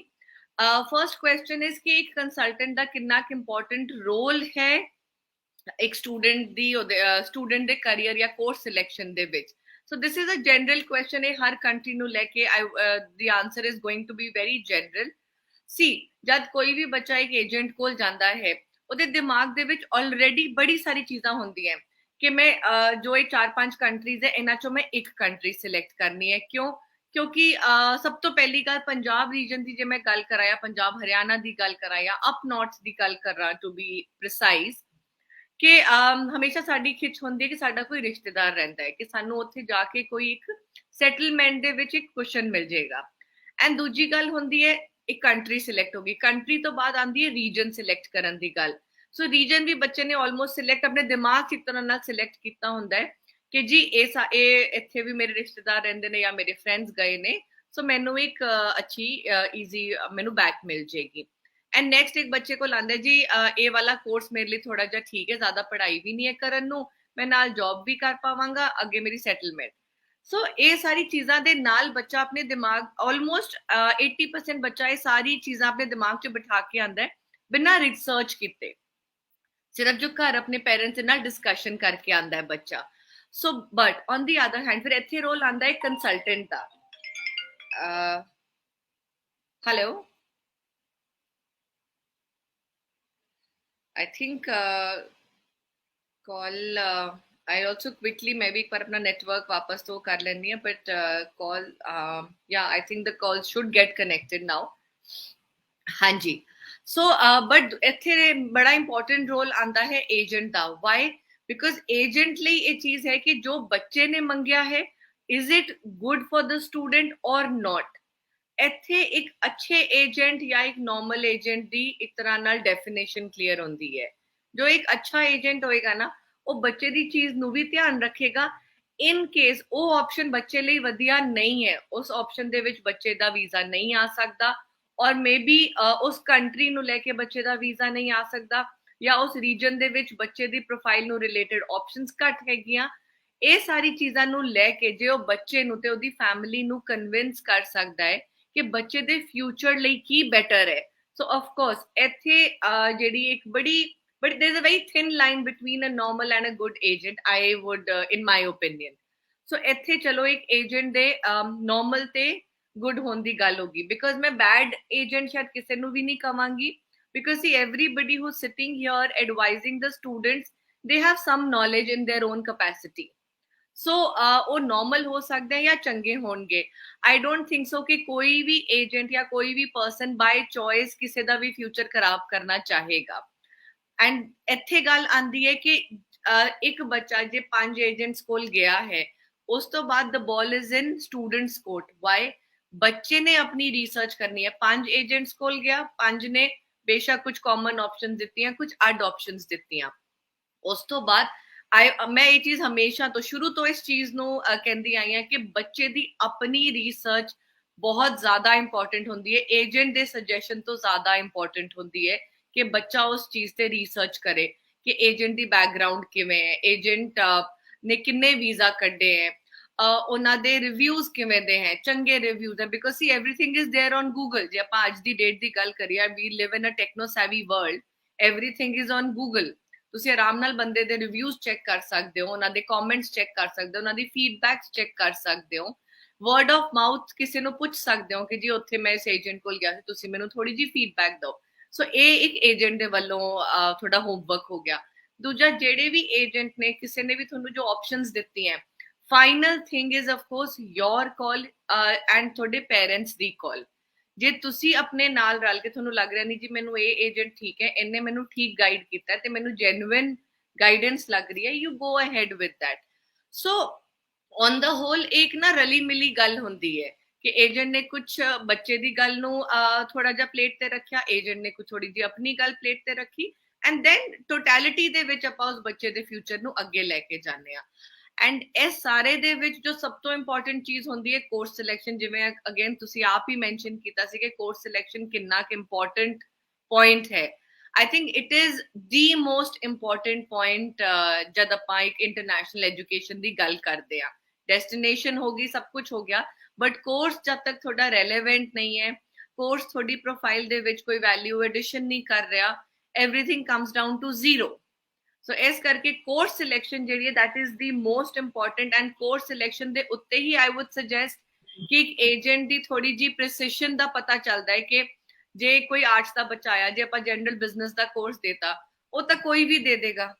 फर्स्ट क्वेश्चन इज कि एक कंसल्टेंट दा कितना इंपॉर्टेंट रोल है एक स्टूडेंट दी स्टूडेंट दे करियर या कोर्स सिलेक्शन दे विच। So this is a general question है हर country ਨੂੰ ਲੈ ਕੇ। the answer is going to be very general। see, ਜਦ ਕੋਈ ਵੀ ਬੱਚਾ ਇੱਕ ਏਜੰਟ ਕੋਲ ਜਾਂਦਾ ਹੈ, ਉਹਦੇ ਦਿਮਾਗ ਦੇ ਵਿੱਚ ਆਲਰੇਡੀ ਬੜੀ ਸਾਰੀ ਚੀਜ਼ਾਂ ਹੁੰਦੀਆਂ ਕਿ ਮੈਂ ਜੋ ਇਹ 4-5 ਕੰਟਰੀਜ਼ ਹੈ ਇਹਨਾਂ ਚੋਂ ਮੈਂ ਇੱਕ ਕੰਟਰੀ ਸਿਲੈਕਟ ਕਰਨੀ ਹੈ। ਕਿਉਂ? ਕਿਉਂਕਿ ਸਭ ਤੋਂ ਪਹਿਲੀ ਗੱਲ ਪੰਜਾਬ ਰੀਜਨ ਦੀ ਜੇ ਮੈਂ ਗੱਲ ਕਰਾਂ, ਪੰਜਾਬ ਹਰਿਆਣਾ ਦੀ ਗੱਲ ਕਰਾਂ ਜਾਂ ਅਪ ਨਾਰਥ ਦੀ ਗੱਲ ਕਰਾਂ ਟੂ ਬੀ ਪ੍ਰੀਸਾਈਜ਼, ਕਿ ਹਮੇਸ਼ਾ ਸਾਡੀ ਖਿੱਚ ਹੁੰਦੀ ਹੈ ਕਿ ਸਾਡਾ ਕੋਈ ਰਿਸ਼ਤੇਦਾਰ ਰਹਿੰਦਾ ਹੈ, ਕਿ ਸਾਨੂੰ ਉੱਥੇ ਜਾ ਕੇ ਕੋਈ ਇੱਕ ਸੈਟਲਮੈਂਟ ਦੇ ਵਿੱਚ ਇੱਕ ਕੁਸ਼ਨ ਮਿਲ ਜਾਏਗਾ। ਐਂਡ ਦੂਜੀ ਗੱਲ ਹੁੰਦੀ ਹੈ ਇੱਕ ਕੰਟਰੀ ਸਿਲੈਕਟ ਹੋ ਗਈ, ਕੰਟਰੀ ਤੋਂ ਬਾਅਦ ਆਉਂਦੀ ਹੈ ਰੀਜਨ ਸਿਲੈਕਟ ਕਰਨ ਦੀ ਗੱਲ। ਸੋ ਰੀਜਨ ਵੀ ਬੱਚੇ ਨੇ ਆਲਮੋਸਟ ਸਿਲੈਕਟ ਆਪਣੇ ਦਿਮਾਗ 'ਚ ਇੱਕ ਤਰ੍ਹਾਂ ਨਾਲ ਸਿਲੈਕਟ ਕੀਤਾ ਹੁੰਦਾ ਹੈ ਕਿ ਜੀ ਇਹ ਇੱਥੇ ਵੀ ਮੇਰੇ ਰਿਸ਼ਤੇਦਾਰ ਰਹਿੰਦੇ ਨੇ ਜਾਂ ਮੇਰੇ ਫਰੈਂਡਸ ਗਏ ਨੇ, ਸੋ ਮੈਨੂੰ ਇੱਕ ਅੱਛੀ ਈਜ਼ੀ ਮੈਨੂੰ ਬੈਕ ਮਿਲ ਜਾਏਗੀ। एंड नेक्स्ट एक बच्चे को लांदा जी ये वाला कोर्स मेरे लिए थोड़ा जा ठीक है, ज्यादा पढ़ाई भी नहीं है करन नू, मैं नाल जॉब भी कर पावांगा, अगे मेरी सेटलमेंट। सो ये सारी चीज़ां दे नाल बच्चा अपने दिमाग ऑलमोस्ट 80% बच्चा ये सारी चीज़ां अपने दिमाग च बिठा के आंदा है बिना रिसर्च किते, सिर्फ जो घर अपने पेरेंट्स नाल डिस्कशन करके आंदा है बच्चा। So but on the other hand फिर इत्थे रोल आंदा है कंसल्टेंट दा। Hello, I think call I also quickly maybe एक बार अपना नेटवर्क वापस तो कर लेनी है, but call yeah, I think the call should get connected now। हाँ जी। So but इत्थे बड़ा important role आंदा है एजेंट दा। Why? Because agent ਲਈ ਇਹ ਚੀਜ਼ ਹੈ ਕਿ ਜੋ ਬੱਚੇ ਨੇ ਮੰਗਿਆ ਹੈ, is it good for the student or not? ਇੱਥੇ ਇੱਕ ਅੱਛੇ ਏਜੰਟ ਜਾਂ ਇੱਕ ਨਾਰਮਲ ਏਜੰਟ ਦੀ ਇੱਕ ਤਰ੍ਹਾਂ ਨਾਲ ਡੈਫੀਨੇਸ਼ਨ ਕਲੀਅਰ ਹੁੰਦੀ ਹੈ। ਜੋ ਇੱਕ ਅੱਛਾ ਏਜੰਟ ਹੋਏਗਾ ਨਾ, ਉਹ ਬੱਚੇ ਦੀ ਚੀਜ਼ ਨੂੰ ਵੀ ਧਿਆਨ ਰੱਖੇਗਾ। ਇਨ ਕੇਸ ਉਹ ਆਪਸ਼ਨ ਬੱਚੇ ਲਈ ਵਧੀਆ ਨਹੀਂ ਹੈ, ਉਸ ਆਪਸ਼ਨ ਦੇ ਵਿੱਚ ਬੱਚੇ ਦਾ ਵੀਜ਼ਾ ਨਹੀਂ ਆ ਸਕਦਾ, ਔਰ ਮੇਬੀ ਉਸ ਕੰਟਰੀ ਨੂੰ ਲੈ ਕੇ ਬੱਚੇ ਦਾ ਵੀਜ਼ਾ ਨਹੀਂ ਆ ਸਕਦਾ, ਜਾਂ ਉਸ ਰੀਜਨ ਦੇ ਵਿੱਚ ਬੱਚੇ ਦੀ ਪ੍ਰੋਫਾਈਲ ਨੂੰ ਰਿਲੇਟਡ ਆਪਸ਼ਨਸ ਘੱਟ ਹੈਗੀਆਂ। ਇਹ ਸਾਰੀ ਚੀਜ਼ਾਂ ਨੂੰ ਲੈ ਕੇ ਜੇ ਉਹ ਬੱਚੇ ਨੂੰ ਤੇ ਉਹਦੀ ਫੈਮਿਲੀ ਨੂੰ ਕਨਵਿੰਸ ਕਰ ਸਕਦਾ ਹੈ ਕਿ ਬੱਚੇ ਦੇ ਫਿਊਚਰ ਲਈ ਕੀ ਬੈਟਰ ਹੈ। ਸੋ ਆਫ ਕੋਰਸ ਇੱਥੇ ਜਿਹੜੀ ਇੱਕ ਬੜੀ but there is a very thin line between a normal and a good agent, I would in my opinion. So ਇੱਥੇ ਚਲੋ ਇੱਕ ਏਜੰਟ ਦੇ ਨਾਰਮਲ ਤੇ ਗੁੱਡ ਹੋਣ ਦੀ ਗੱਲ ਹੋਗੀ, ਬਿਕਾਜ਼ ਮੈਂ ਬੈਡ ਏਜੰਟ ਸ਼ਾਇਦ ਕਿਸੇ ਨੂੰ ਵੀ ਨਹੀਂ ਕਵਾਂਗੀ, because see everybody who's sitting here advising the students, they have some knowledge in their own capacity। सो ਉਹ ਨੋਰਮਲ ਹੋ ਸਕਦੇ ਜਾਂ ਚੰਗੇ ਹੋਣਗੇ। ਆਈ ਡੋਂਟ ਥਿੰਕ ਸੋ ਕਿ ਕੋਈ ਵੀ ਏਜੰਟ ਜਾਂ ਕੋਈ ਵੀ ਪਰਸਨ ਬਾਈ ਚੋਇਸ ਕਿਸੇ ਦਾ ਵੀ ਫਿਊਚਰ ਖਰਾਬ ਕਰਨਾ ਚਾਹੇਗਾ। ਐਂਡ ਇੱਥੇ ਗੱਲ ਆਂਦੀ ਹੈ ਕਿ ਇੱਕ ਬੱਚਾ ਜੇ 5 ਏਜੰਟਸ ਕੋਲ ਗਿਆ ਹੈ, ਉਸ ਤੋਂ ਬਾਅਦ the ball is in students court. Why? ਬੱਚੇ ਨੇ ਆਪਣੀ ਰਿਸਰਚ ਕਰਨੀ ਹੈ। 5 ਏਜੰਟਸ ਕੋਲ ਗਿਆ, 5 ਨੇ ਬੇਸ਼ੱਕ ਕੁਝ ਕਾਮਨ ਆਪਸ਼ਨਸ ਦਿੱਤੀਆਂ, ਕੁਝ ਅੱਡ ਆਪਸ਼ਨਸ ਦਿੱਤੀਆਂ। ਉਸ ਤੋਂ ਬਾਅਦ ਮੈਂ ਇਹ ਚੀਜ਼ ਹਮੇਸ਼ਾ ਤੋਂ ਸ਼ੁਰੂ ਤੋਂ ਇਸ ਚੀਜ਼ ਨੂੰ ਕਹਿੰਦੀ ਆਈ ਹਾਂ ਕਿ ਬੱਚੇ ਦੀ ਆਪਣੀ ਰਿਸਰਚ बहुत ज्यादा इंपॉर्टेंट होती है, एजेंट के सजेशन तो ज्यादा इंपॉर्टेंट होती है कि बच्चा उस चीज से रिसर्च करे कि एजेंट की बैकग्राउंड किवें है, एजेंट ने किन्ने वीजा कड्डे है, ਉਹਨਾਂ ਦੇ ਰਿਵਿਊਜ਼ ਕਿਵੇਂ ਦੇ ਹੈ, ਚੰਗੇ ਰਿਵਿਊਜ਼ ਹੈ, because see everything is there on Google. ਜੇ ਆਪਾਂ ਅੱਜ ਦੀ ਡੇਟ ਦੀ ਗੱਲ ਕਰੀਏ, we live in a techno savvy world, everything is on Google. ਤੁਸੀਂ ਆਰਾਮ ਨਾਲ ਬੰਦੇ ਦੇ ਰਿਵਿਊਜ਼ ਚੈੱਕ ਕਰ ਸਕਦੇ ਹੋ, ਉਹਨਾਂ ਦੇ ਕਮੈਂਟਸ ਚੈੱਕ ਕਰ ਸਕਦੇ ਹੋ, ਉਹਨਾਂ ਦੀ ਫੀਡਬੈਕਸ ਚੈੱਕ ਕਰ ਸਕਦੇ ਹੋ, ਵਰਡ ਆਫ ਮਾਊਥ ਕਿਸੇ ਨੂੰ ਪੁੱਛ ਸਕਦੇ ਹੋ ਕਿ ਜੀ ਉੱਥੇ ਮੈਂ ਇਸ ਏਜੰਟ ਕੋਲ ਗਿਆ ਸੀ, ਤੁਸੀਂ ਮੈਨੂੰ ਥੋੜੀ ਜਿਹੀ ਫੀਡਬੈਕ ਦਿਓ। ਸੋ ਇਹ ਇੱਕ ਏਜੰਟ ਦੇ ਵੱਲੋਂ ਤੁਹਾਡਾ ਹੋਮਵਰਕ ਹੋ ਗਿਆ। ਦੂਜਾ, ਜਿਹੜੇ ਵੀ ਏਜੰਟ ਨੇ ਕਿਸੇ ਨੇ ਵੀ ਤੁਹਾਨੂੰ ਜੋ ਆਪਸ਼ਨਸ ਦਿੱਤੀਆਂ, final thing is of course your call and ਤੁਹਾਡੇ ਪੇਰੈਂਟਸ ਦੀ ਕਾਲ। ਜੇ ਤੁਸੀਂ ਆਪਣੇ ਨਾਲ ਰਲ ਕੇ ਤੁਹਾਨੂੰ ਲੱਗ ਰਿਹਾ ਨਹੀਂ ਜੀ ਮੈਨੂੰ ਇਹ ਏਜੰਟ ਠੀਕ ਹੈ, ਇਹਨੇ ਮੈਨੂੰ ਠੀਕ ਗਾਈਡ ਕੀਤਾ ਤੇ ਮੈਨੂੰ ਜੈਨੂਇਨ ਗਾਈਡੈਂਸ ਲੱਗ ਰਹੀ ਹੈ, you go ahead with that. So on the whole ਇੱਕ ਨਾ ਰਲੀ ਮਿਲੀ ਗੱਲ ਹੁੰਦੀ ਹੈ ਕਿ ਏਜੰਟ ਨੇ ਕੁਝ ਬੱਚੇ ਦੀ ਗੱਲ ਨੂੰ ਥੋੜਾ ਜਿਹਾ ਪਲੇਟ ਤੇ ਰੱਖਿਆ, ਏਜੰਟ ਨੇ ਕੁਝ ਥੋੜੀ ਜਿਹੀ ਆਪਣੀ ਗੱਲ ਪਲੇਟ ਤੇ ਰੱਖੀ, ਐਂਡ ਦੈਨ ਟੋਟੈਲਿਟੀ ਦੇ ਵਿੱਚ ਆਪਾਂ ਉਸ ਬੱਚੇ ਦੇ ਫਿਊਚਰ ਨੂੰ ਅੱਗੇ ਲੈ ਕੇ ਜਾਂਦੇ ਆ। ਐਂਡ ਇਸ ਸਾਰੇ ਦੇ ਵਿੱਚ ਜੋ ਸਭ ਤੋਂ ਇੰਪੋਰਟੈਂਟ ਚੀਜ਼ ਹੁੰਦੀ ਹੈ ਕੋਰਸ ਸਿਲੈਕਸ਼ਨ। ਜਿਵੇਂ ਅਗੇਨ ਤੁਸੀਂ ਆਪ ਹੀ ਮੈਂਸ਼ਨ ਕੀਤਾ ਸੀ ਕਿ ਕੋਰਸ ਸਿਲੈਕਸ਼ਨ ਕਿੰਨਾ ਕੁ ਇੰਪੋਰਟੈਂਟ ਪੁਆਇੰਟ ਹੈ। I think it is the most important point ਜਦ ਆਪਾਂ ਇੱਕ ਇੰਟਰਨੈਸ਼ਨਲ ਐਜੂਕੇਸ਼ਨ ਦੀ ਗੱਲ ਕਰਦੇ ਆ। ਡੈਸਟੀਨੇਸ਼ਨ ਹੋ ਗਈ, ਸਭ ਕੁਝ ਹੋ ਗਿਆ, ਬਟ ਕੋਰਸ ਜਦ ਤੱਕ ਤੁਹਾਡਾ ਰੈਲੇਵੈਂਟ ਨਹੀਂ ਹੈ, ਕੋਰਸ ਤੁਹਾਡੀ ਪ੍ਰੋਫਾਈਲ ਦੇ ਵਿੱਚ ਕੋਈ ਵੈਲਿਊ ਐਡੀਸ਼ਨ ਨਹੀਂ ਕਰ ਰਿਹਾ, everything comes down to zero। ਸੋ ਇਸ ਕਰਕੇ ਕੋਰਸ ਸਿਲੈਕਸ਼ਨ ਜਿਹੜੀ ਹੈ that is the most important, and course selection ਦੇ ਉੱਤੇ ਹੀ I would suggest ਕਿ ਇੱਕ ਏਜੰਟ ਦੀ ਥੋੜੀ ਜੀ ਪ੍ਰੀਸੀਸ਼ਨ ਦਾ ਪਤਾ ਚੱਲਦਾ ਹੈ ਕਿ ਜੇ ਕੋਈ ਆਰਟਸ ਦਾ ਬੱਚਾ ਆਇਆ, ਜੇ ਆਪਾਂ ਜਨਰਲ ਬਿਜ਼ਨਸ ਦਾ ਕੋਰਸ ਦੇਤਾ, ਉਹ ਤਾਂ ਕੋਈ ਵੀ ਦੇ ਦੇਗਾ।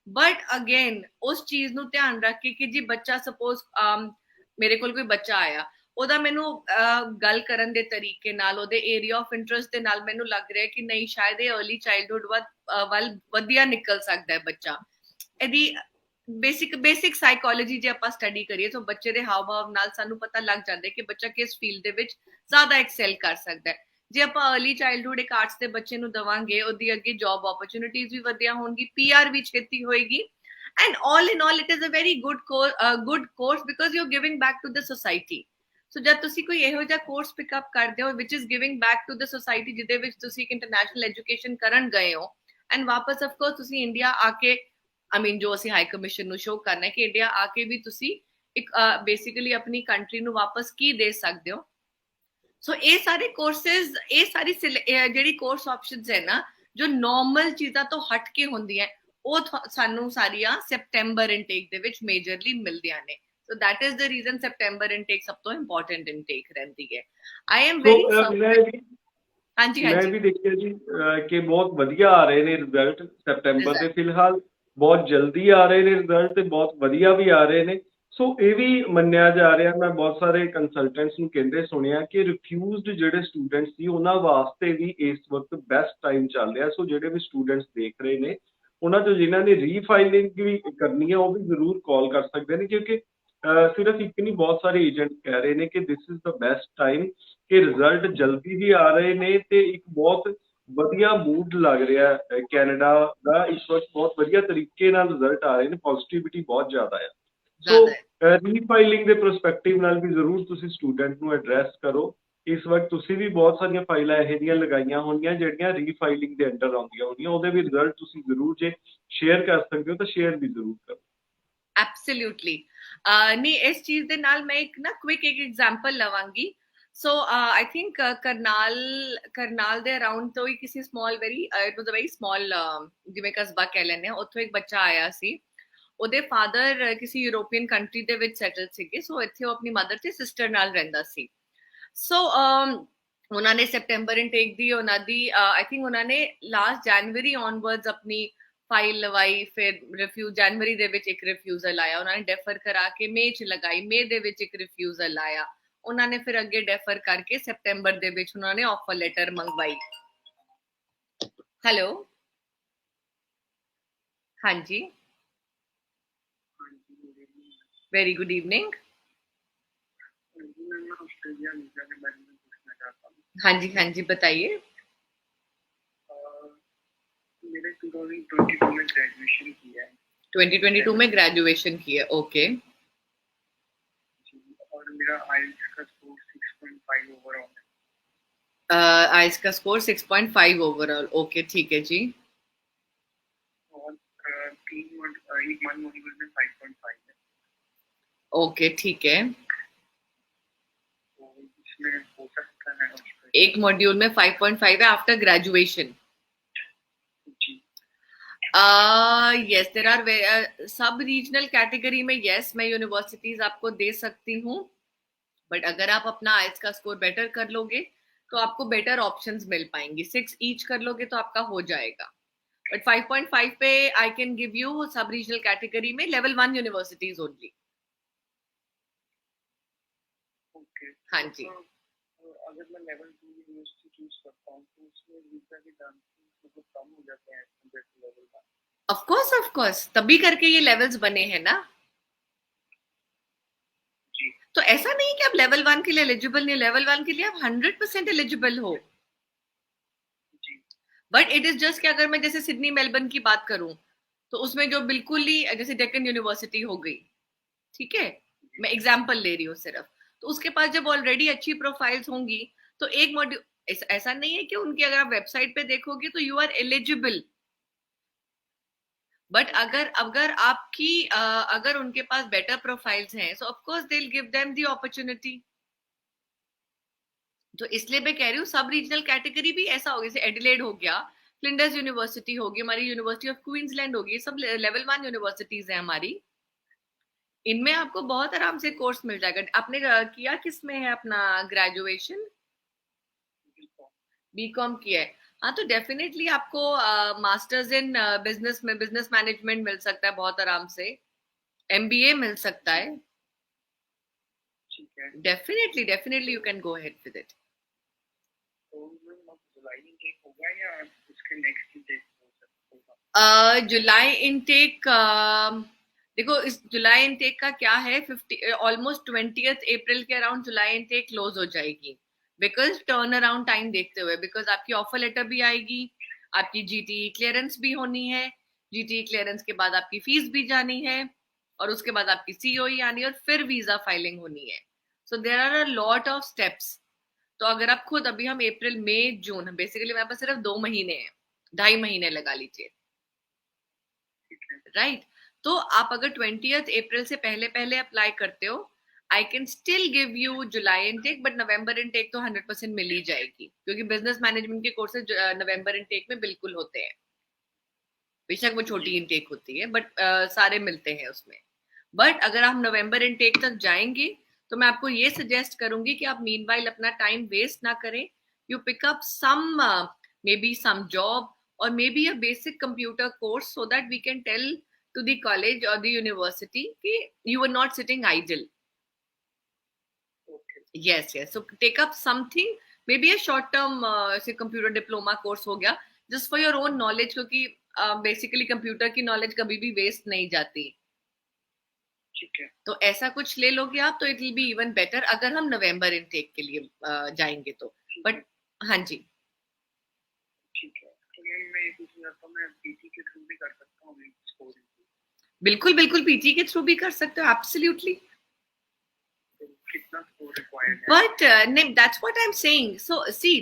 ਬਟ ਅਗੇਨ ਉਸ ਚੀਜ਼ ਨੂੰ ਧਿਆਨ ਰੱਖ ਕੇ ਕਿ ਜੀ ਬੱਚਾ ਸਪੋਜ਼ ਮੇਰੇ ਕੋਲ ਕੋਈ ਬੱਚਾ ਆਇਆ, ਉਹਦਾ ਮੈਨੂੰ ਗੱਲ ਕਰਨ ਦੇ ਤਰੀਕੇ ਨਾਲ, ਉਹਦੇ ਏਰੀਆ ਆਫ ਇੰਟਰਸਟ ਦੇ ਨਾਲ ਮੈਨੂੰ ਲੱਗ ਰਿਹਾ ਕਿ ਨਹੀਂ ਸ਼ਾਇਦ ਇਹ अर्ਲੀ ਚਾਈਲਡਹੁੱਡ ਵੱਲ ਵਧੀਆ ਨਿਕਲ ਸਕਦਾ ਹੈ ਬੱਚਾ। ਇਹਦੀ ਬੇਸਿਕ ਸਾਈਕੋਲੋਜੀ ਜੇ ਆਪਾਂ ਸਟੱਡੀ ਕਰੀਏ ਤਾਂ ਬੱਚੇ ਦੇ ਹਾਵ ਭਾਵ ਨਾਲ ਸਾਨੂੰ ਪਤਾ ਲੱਗ ਜਾਂਦਾ ਹੈ ਕਿ ਬੱਚਾ ਕਿਸ ਫੀਲਡ ਦੇ ਵਿੱਚ ਜ਼ਿਆਦਾ ਐਕਸੈਲ ਕਰ ਸਕਦਾ ਹੈ। ਜੇ ਆਪਾਂ अर्ਲੀ ਚਾਈਲਡਹੁੱਡ ਇੱਕ ਆਰਟਸ ਦੇ ਬੱਚੇ ਨੂੰ ਦਵਾਂਗੇ, ਉਹਦੀ ਅੱਗੇ ਜੌਬ ਓਪਰਚੁਨਿਟੀਜ਼ ਵੀ ਵਧੀਆ ਹੋਣਗੀ, PR ਵੀ ਛੇਤੀ ਹੋਏਗੀ, and all in all it is a very good course because you're giving back to the society। ਸੋ ਜਦ ਤੁਸੀਂ ਕੋਈ ਇਹੋ ਜਿਹਾ ਕੋਰਸ ਪਿਕਅਪ ਕਰਦੇ ਹੋ which is giving back to the society, ਜਿਹਦੇ ਵਿੱਚ ਤੁਸੀਂ ਇੱਕ ਇੰਟਰਨੈਸ਼ਨਲ ਐਜੂਕੇਸ਼ਨ ਕਰਨ ਗਏ ਹੋ, ਐਂਡ ਵਾਪਸ ਆਫ ਕੋਰਸ ਤੁਸੀਂ ਇੰਡੀਆ ਆ ਕੇ ਆਈ ਮੀਨ ਜੋ ਅਸੀਂ ਹਾਈ ਕਮਿਸ਼ਨ ਨੂੰ ਸ਼ੋ ਕਰਨਾ ਹੈ ਕਿ ਇੰਡੀਆ ਆ ਕੇ ਵੀ ਤੁਸੀਂ ਇੱਕ ਬੇਸਿਕਲੀ ਆਪਣੀ ਕੰਟਰੀ ਨੂੰ ਵਾਪਸ ਕੀ ਦੇ ਸਕਦੇ ਹੋ। ਸੋ ਇਹ ਸਾਰੇ ਕੋਰਸਿਸ, ਇਹ ਸਾਰੀ ਜਿਹੜੀ ਕੋਰਸ ਆਪਸ਼ਨਸ ਹੈ ਨਾ ਜੋ ਨਾਰਮਲ ਚੀਜ਼ਾਂ ਤੋਂ ਹਟ ਕੇ ਹੁੰਦੀਆਂ, ਉਹ ਸਾਨੂੰ ਸਾਰੀਆਂ ਸੈਪਟੈਂਬਰ ਇਨਟੇਕ ਦੇ ਵਿੱਚ ਮੇਜਰਲੀ ਮਿਲਦੀਆਂ ਨੇ। So that is the reason September intake ਸਭ ਤੋਂ important intake ਰਹਿੰਦੀ ਹੈ। I am very ਹਾਂਜੀ ਮੈਂ ਵੀ ਦੇਖਿਆ ਜੀ ਕਿ ਬਹੁਤ ਵਧੀਆ ਆ ਰਹੇ ਨੇ ਰਿਜ਼ਲਟ ਸੈਪਟੈਂਬਰ ਦੇ। ਫਿਲਹਾਲ ਬਹੁਤ ਜਲਦੀ ਆ ਰਹੇ ਨੇ ਰਿਜ਼ਲਟ ਤੇ ਬਹੁਤ ਵਧੀਆ ਵੀ ਆ ਰਹੇ ਨੇ। ਸੋ ਇਹ ਵੀ ਮੰਨਿਆ ਜਾ ਰਿਹਾ, ਮੈਂ ਬਹੁਤ ਸਾਰੇ ਕੰਸਲਟੈਂਟਸ ਨੂੰ ਕਹਿੰਦੇ ਸੁਣਿਆ ਕਿ ਰਿਫਿਊਜ਼ਡ ਜਿਹੜੇ ਸਟੂਡੈਂਟਸ ਸੀ ਉਹਨਾਂ ਵਾਸਤੇ ਵੀ ਇਸ ਵਕਤ ਬੈਸਟ ਟਾਈਮ ਚੱਲ ਰਿਹਾ। ਸੋ ਜਿਹੜੇ ਵੀ ਸਟੂਡੈਂਟਸ ਦੇਖ ਰਹੇ ਨੇ ਉਹਨਾਂ ਚੋਂ ਜਿਨ੍ਹਾਂ ਨੇ ਰੀਫਾਈਲਿੰਗ ਵੀ ਕਰਨੀ ਹੈ ਉਹ ਵੀ ਜ਼ਰੂਰ ਕਾਲ ਕਰ ਸਕਦੇ ਨੇ, ਕਿਉਂਕਿ ਸਿਰਫ ਇੱਕ ਨਹੀਂ ਬਹੁਤ ਸਾਰੇ ਏਜੰਟ ਕਹਿ ਰਹੇ ਨੇ ਕਿ this is the best time, ਕਿ ਰਿਜ਼ਲਟ ਜਲਦੀ ਵੀ ਆ ਰਹੇ ਨੇ ਤੇ ਇੱਕ ਬਹੁਤ ਵਧੀਆ ਮੂਡ ਲੱਗ ਰਿਹਾ ਕੈਨੇਡਾ ਦਾ ਇਸ ਵਕਤ। ਬਹੁਤ ਵਧੀਆ ਤਰੀਕੇ ਨਾਲ ਰਿਜ਼ਲਟ ਆ ਰਹੇ ਨੇ, ਪੋਜ਼ਿਟਿਵਿਟੀ ਬਹੁਤ ਜ਼ਿਆਦਾ ਆ। ਸੋ ਰੀਫਾਈਲਿੰਗ ਦੇ ਪਰਸਪੈਕਟਿਵ ਨਾਲ ਵੀ ਜ਼ਰੂਰ ਤੁਸੀਂ ਸਟੂਡੈਂਟ ਨੂੰ ਐਡਰੈਸ ਕਰੋ। ਇਸ ਵਕਤ ਤੁਸੀਂ ਵੀ ਬਹੁਤ ਸਾਰੀਆਂ ਫਾਈਲਾਂ ਇਹੋ ਜਿਹੀਆਂ ਲਗਾਈਆਂ ਹੋਣਗੀਆਂ ਜਿਹੜੀਆਂ ਰੀਫਾਈਲਿੰਗ ਦੇ ਅੰਡਰ ਆਉਂਦੀਆਂ ਹੋਣਗੀਆਂ, ਉਹਦੇ ਵੀ ਰਿਜ਼ਲਟ ਤੁਸੀਂ ਜ਼ਰੂਰ ਜੇ ਸ਼ੇਅਰ ਕਰ ਸਕਦੇ ਹੋ ਤਾਂ ਸ਼ੇਅਰ ਵੀ ਜ਼ਰੂਰ ਕਰੋ। ਐਬਸੋਲਿਊਟਲੀ ਨਹੀਂ, ਇਸ ਚੀਜ਼ ਦੇ ਨਾਲ ਮੈਂ ਇੱਕ ਨਾ ਕੁਇਕ ਇੱਕ ਐਗਜ਼ਾਮਪਲ ਲਵਾਂਗੀ। ਸੋ ਆਈ ਥਿੰਕ ਕਰਨਾਲ ਦੇ ਅਰਾਊਂਡ ਤੋਂ ਹੀ ਕਿਸੇ small very it was a very small ਜਿਵੇਂ ਕਸਬਾ ਕਹਿ ਲੈਂਦੇ ਹਾਂ, ਉੱਥੋਂ ਇੱਕ ਬੱਚਾ ਆਇਆ ਸੀ। ਉਹਦੇ ਫਾਦਰ ਕਿਸੇ ਯੂਰੋਪੀਅਨ ਕੰਟਰੀ ਦੇ ਵਿੱਚ ਸੈਟਲ ਸੀਗੇ। ਸੋ ਇੱਥੇ ਉਹ ਆਪਣੀ ਮਦਰ ਤੇ ਸਿਸਟਰ ਨਾਲ ਰਹਿੰਦਾ ਸੀ। ਸੋ ਉਹਨਾਂ ਨੇ ਸੈਪਟੈਂਬਰ ਇਨਟੇਕ ਦੀ ਉਹਨਾਂ ਦੀ ਆਈ ਥਿੰਕ ਉਹਨਾਂ ਨੇ ਲਾਸਟ ਜਨਵਰੀ ਔਨਵਰਡਸ ਆਪਣੀ ਫਾਈਲ ਲਵਾਈ, ਫਿਰ ਰਿਫਿਊਜ਼ ਜਨਵਰੀ ਦੇ ਵਿੱਚ ਇੱਕ ਰਿਫਿਊਜ਼ਲ ਆਇਆ, ਉਹਨਾਂ ਨੇ ਡੈਫਰ ਕਰਾ ਕੇ ਮਈ 'ਚ ਲਗਾਈ, ਮਈ ਦੇ ਵਿੱਚ ਇੱਕ ਰਿਫਿਊਜ਼ਲ ਆਇਆ, ਉਹਨਾਂ ਨੇ ਫਿਰ ਅੱਗੇ ਡੈਫਰ ਕਰਕੇ ਸੈਪਟੈਂਬਰ ਦੇ ਵਿੱਚ ਉਹਨਾਂ ਨੇ ਆਫਰ ਲੈਟਰ ਮੰਗਵਾਈ। ਹੈਲੋ, ਹਾਂਜੀ, वेरी गुड इवनिंग। हाँ जी हाँ जी, बताइए। मैंने 2022 में ग्रेजुएशन किया है। 2022 में ग्रेजुएशन की है, ओके। और मेरा आईएलटीएस का स्कोर 6.5 आइस का स्कोर 6.5 ओवरऑल, ओके ठीक है जी। और एक वन मॉड्यूल में 5.5 है, ओके ठीक है, तो इसमें हो सकता है उस पे। एक मॉड्यूल में 5.5 है आफ्टर ग्रेजुएशन। जी यस, देर आर सब रीजनल कैटेगरी में, यस मैं यूनिवर्सिटीज आपको दे सकती हूँ, बट अगर आप अपना आइल्स का स्कोर बेटर कर लोगे तो आपको बेटर ऑप्शंस मिल पाएंगी। 6 ईच कर लोगे तो आपका हो जाएगा, बट 5.5 पे आई कैन गिव यू सब रीजनल कैटेगरी में लेवल 1 यूनिवर्सिटीज ओनली। ओके। हाँ जी, तो अगर मैं लेवल 2 यूनिवर्सिटी चूज करता हूँ तो उसमें वीजा के चांसेस मतलब कम हो जाते हैं compare to level 1। Of course तभी करके ये लेवल्स बने हैं ना। जी तो ऐसा नहीं कि आप लेवल 1 के लिए एलिजिबल नहीं, लेवल 1 के लिए आप 100% एलिजिबल हो, जी बट इट इज जस्ट कि अगर मैं जैसे सिडनी मेलबर्न की बात करूं तो उसमें जो बिल्कुल ही जैसे डेक्कन यूनिवर्सिटी हो गई, ठीक है, जी मैं एग्जाम्पल ले रही हूँ सिर्फ, तो उसके पास जब ऑलरेडी अच्छी प्रोफाइल्स होंगी तो एक मॉड्यूल, ऐसा नहीं है कि उनकी अगर आप वेबसाइट पे देखोगे तो यू आर एलिजिबल, बट अगर अगर आपकी अगर उनके पास बेटर प्रोफाइल्स हैं सो of course they will give them the opportunity. तो इसलिए मैं कह रही हूँ सब रीजनल कैटेगरी भी ऐसा होगा, जैसे एडिलेड हो गया, फ्लिंडर्स यूनिवर्सिटी होगी, हमारी यूनिवर्सिटी ऑफ क्वींसलैंड होगी, सब लेवल 1 यूनिवर्सिटीज हैं हमारी, इनमें आपको बहुत आराम से कोर्स मिल जाएगा। आपने किया किस में है अपना ग्रेजुएशन? बिल्कुल। बीकॉम किया है, हाँ तो डेफिनेटली आपको मास्टर्स इन बिजनेस में बिजनेस मैनेजमेंट मिल सकता है बहुत आराम से, एमबीए मिल सकता है, ठीक है, definitely definitely you can go ahead with it. तो मैम अब जुलाई इनटेक होगा या उसके नेक्स्ट इनटेक होगा? जुलाई इनटेक, देखो इस जुलाई इनटेक का क्या है, 50 ऑलमोस्ट 20th अप्रैल के अराउंड जुलाई इनटेक क्लोज हो जाएगी, बिकॉज टर्न अराउंड टाइम देखते हुए, बिकॉज आपकी ऑफर लेटर भी आएगी, आपकी जीटी क्लियरेंस भी होनी है, जीटी क्लियरेंस के बाद आपकी फीस भी जानी है, और उसके बाद आपकी सीओई आनी है, और फिर वीजा फाइलिंग होनी है। So there are a lot of steps. तो अगर आप खुद अभी हम अप्रैल मई जून, बेसिकली मेरे पास सिर्फ 2 महीने हैं, 2.5 महीने लगा लीजिए, राइट? तो आप अगर 20th अप्रैल से पहले पहले अप्लाई करते हो, I can still give you July intake, but November intake तो 100% मिल ही जाएगी, क्योंकि बिजनेस मैनेजमेंट के कोर्सेज नवंबर इनटेक में बिल्कुल होते हैं, बेशक वो छोटी इनटेक होती है, बट सारे मिलते हैं उसमें। बट अगर हम नवंबर इनटेक तक जाएंगे तो मैं आपको ये सजेस्ट करूंगी कि आप मीनवाइल अपना टाइम वेस्ट ना करें, you pick up some maybe some job और maybe a basic computer course, so that we can tell to the college or the university कि you are not sitting idle. Okay Yes, yes. So take up something, maybe a short term say computer diploma course हो गया, just for your own knowledge, क्योंकि basically computer की knowledge कभी भी waste नहीं जाती। ठीक है, तो ऐसा कुछ ले लोगे आप तो it will be even better, अगर हम नवंबर इनटेक के लिए जाएंगे तो। बट हाँ जी, ठीक है। तो मैम मैं ये पूछना चाहता हूँ, मैं पीटी के थ्रू भी कर सकता हूँ स्कोर? बिल्कुल बिल्कुल पीटी के थ्रू भी कर सकते हो, एब्सोल्युटली। तो कितना स्कोर रिक्वायर्ड है? But that's what I'm saying. So see,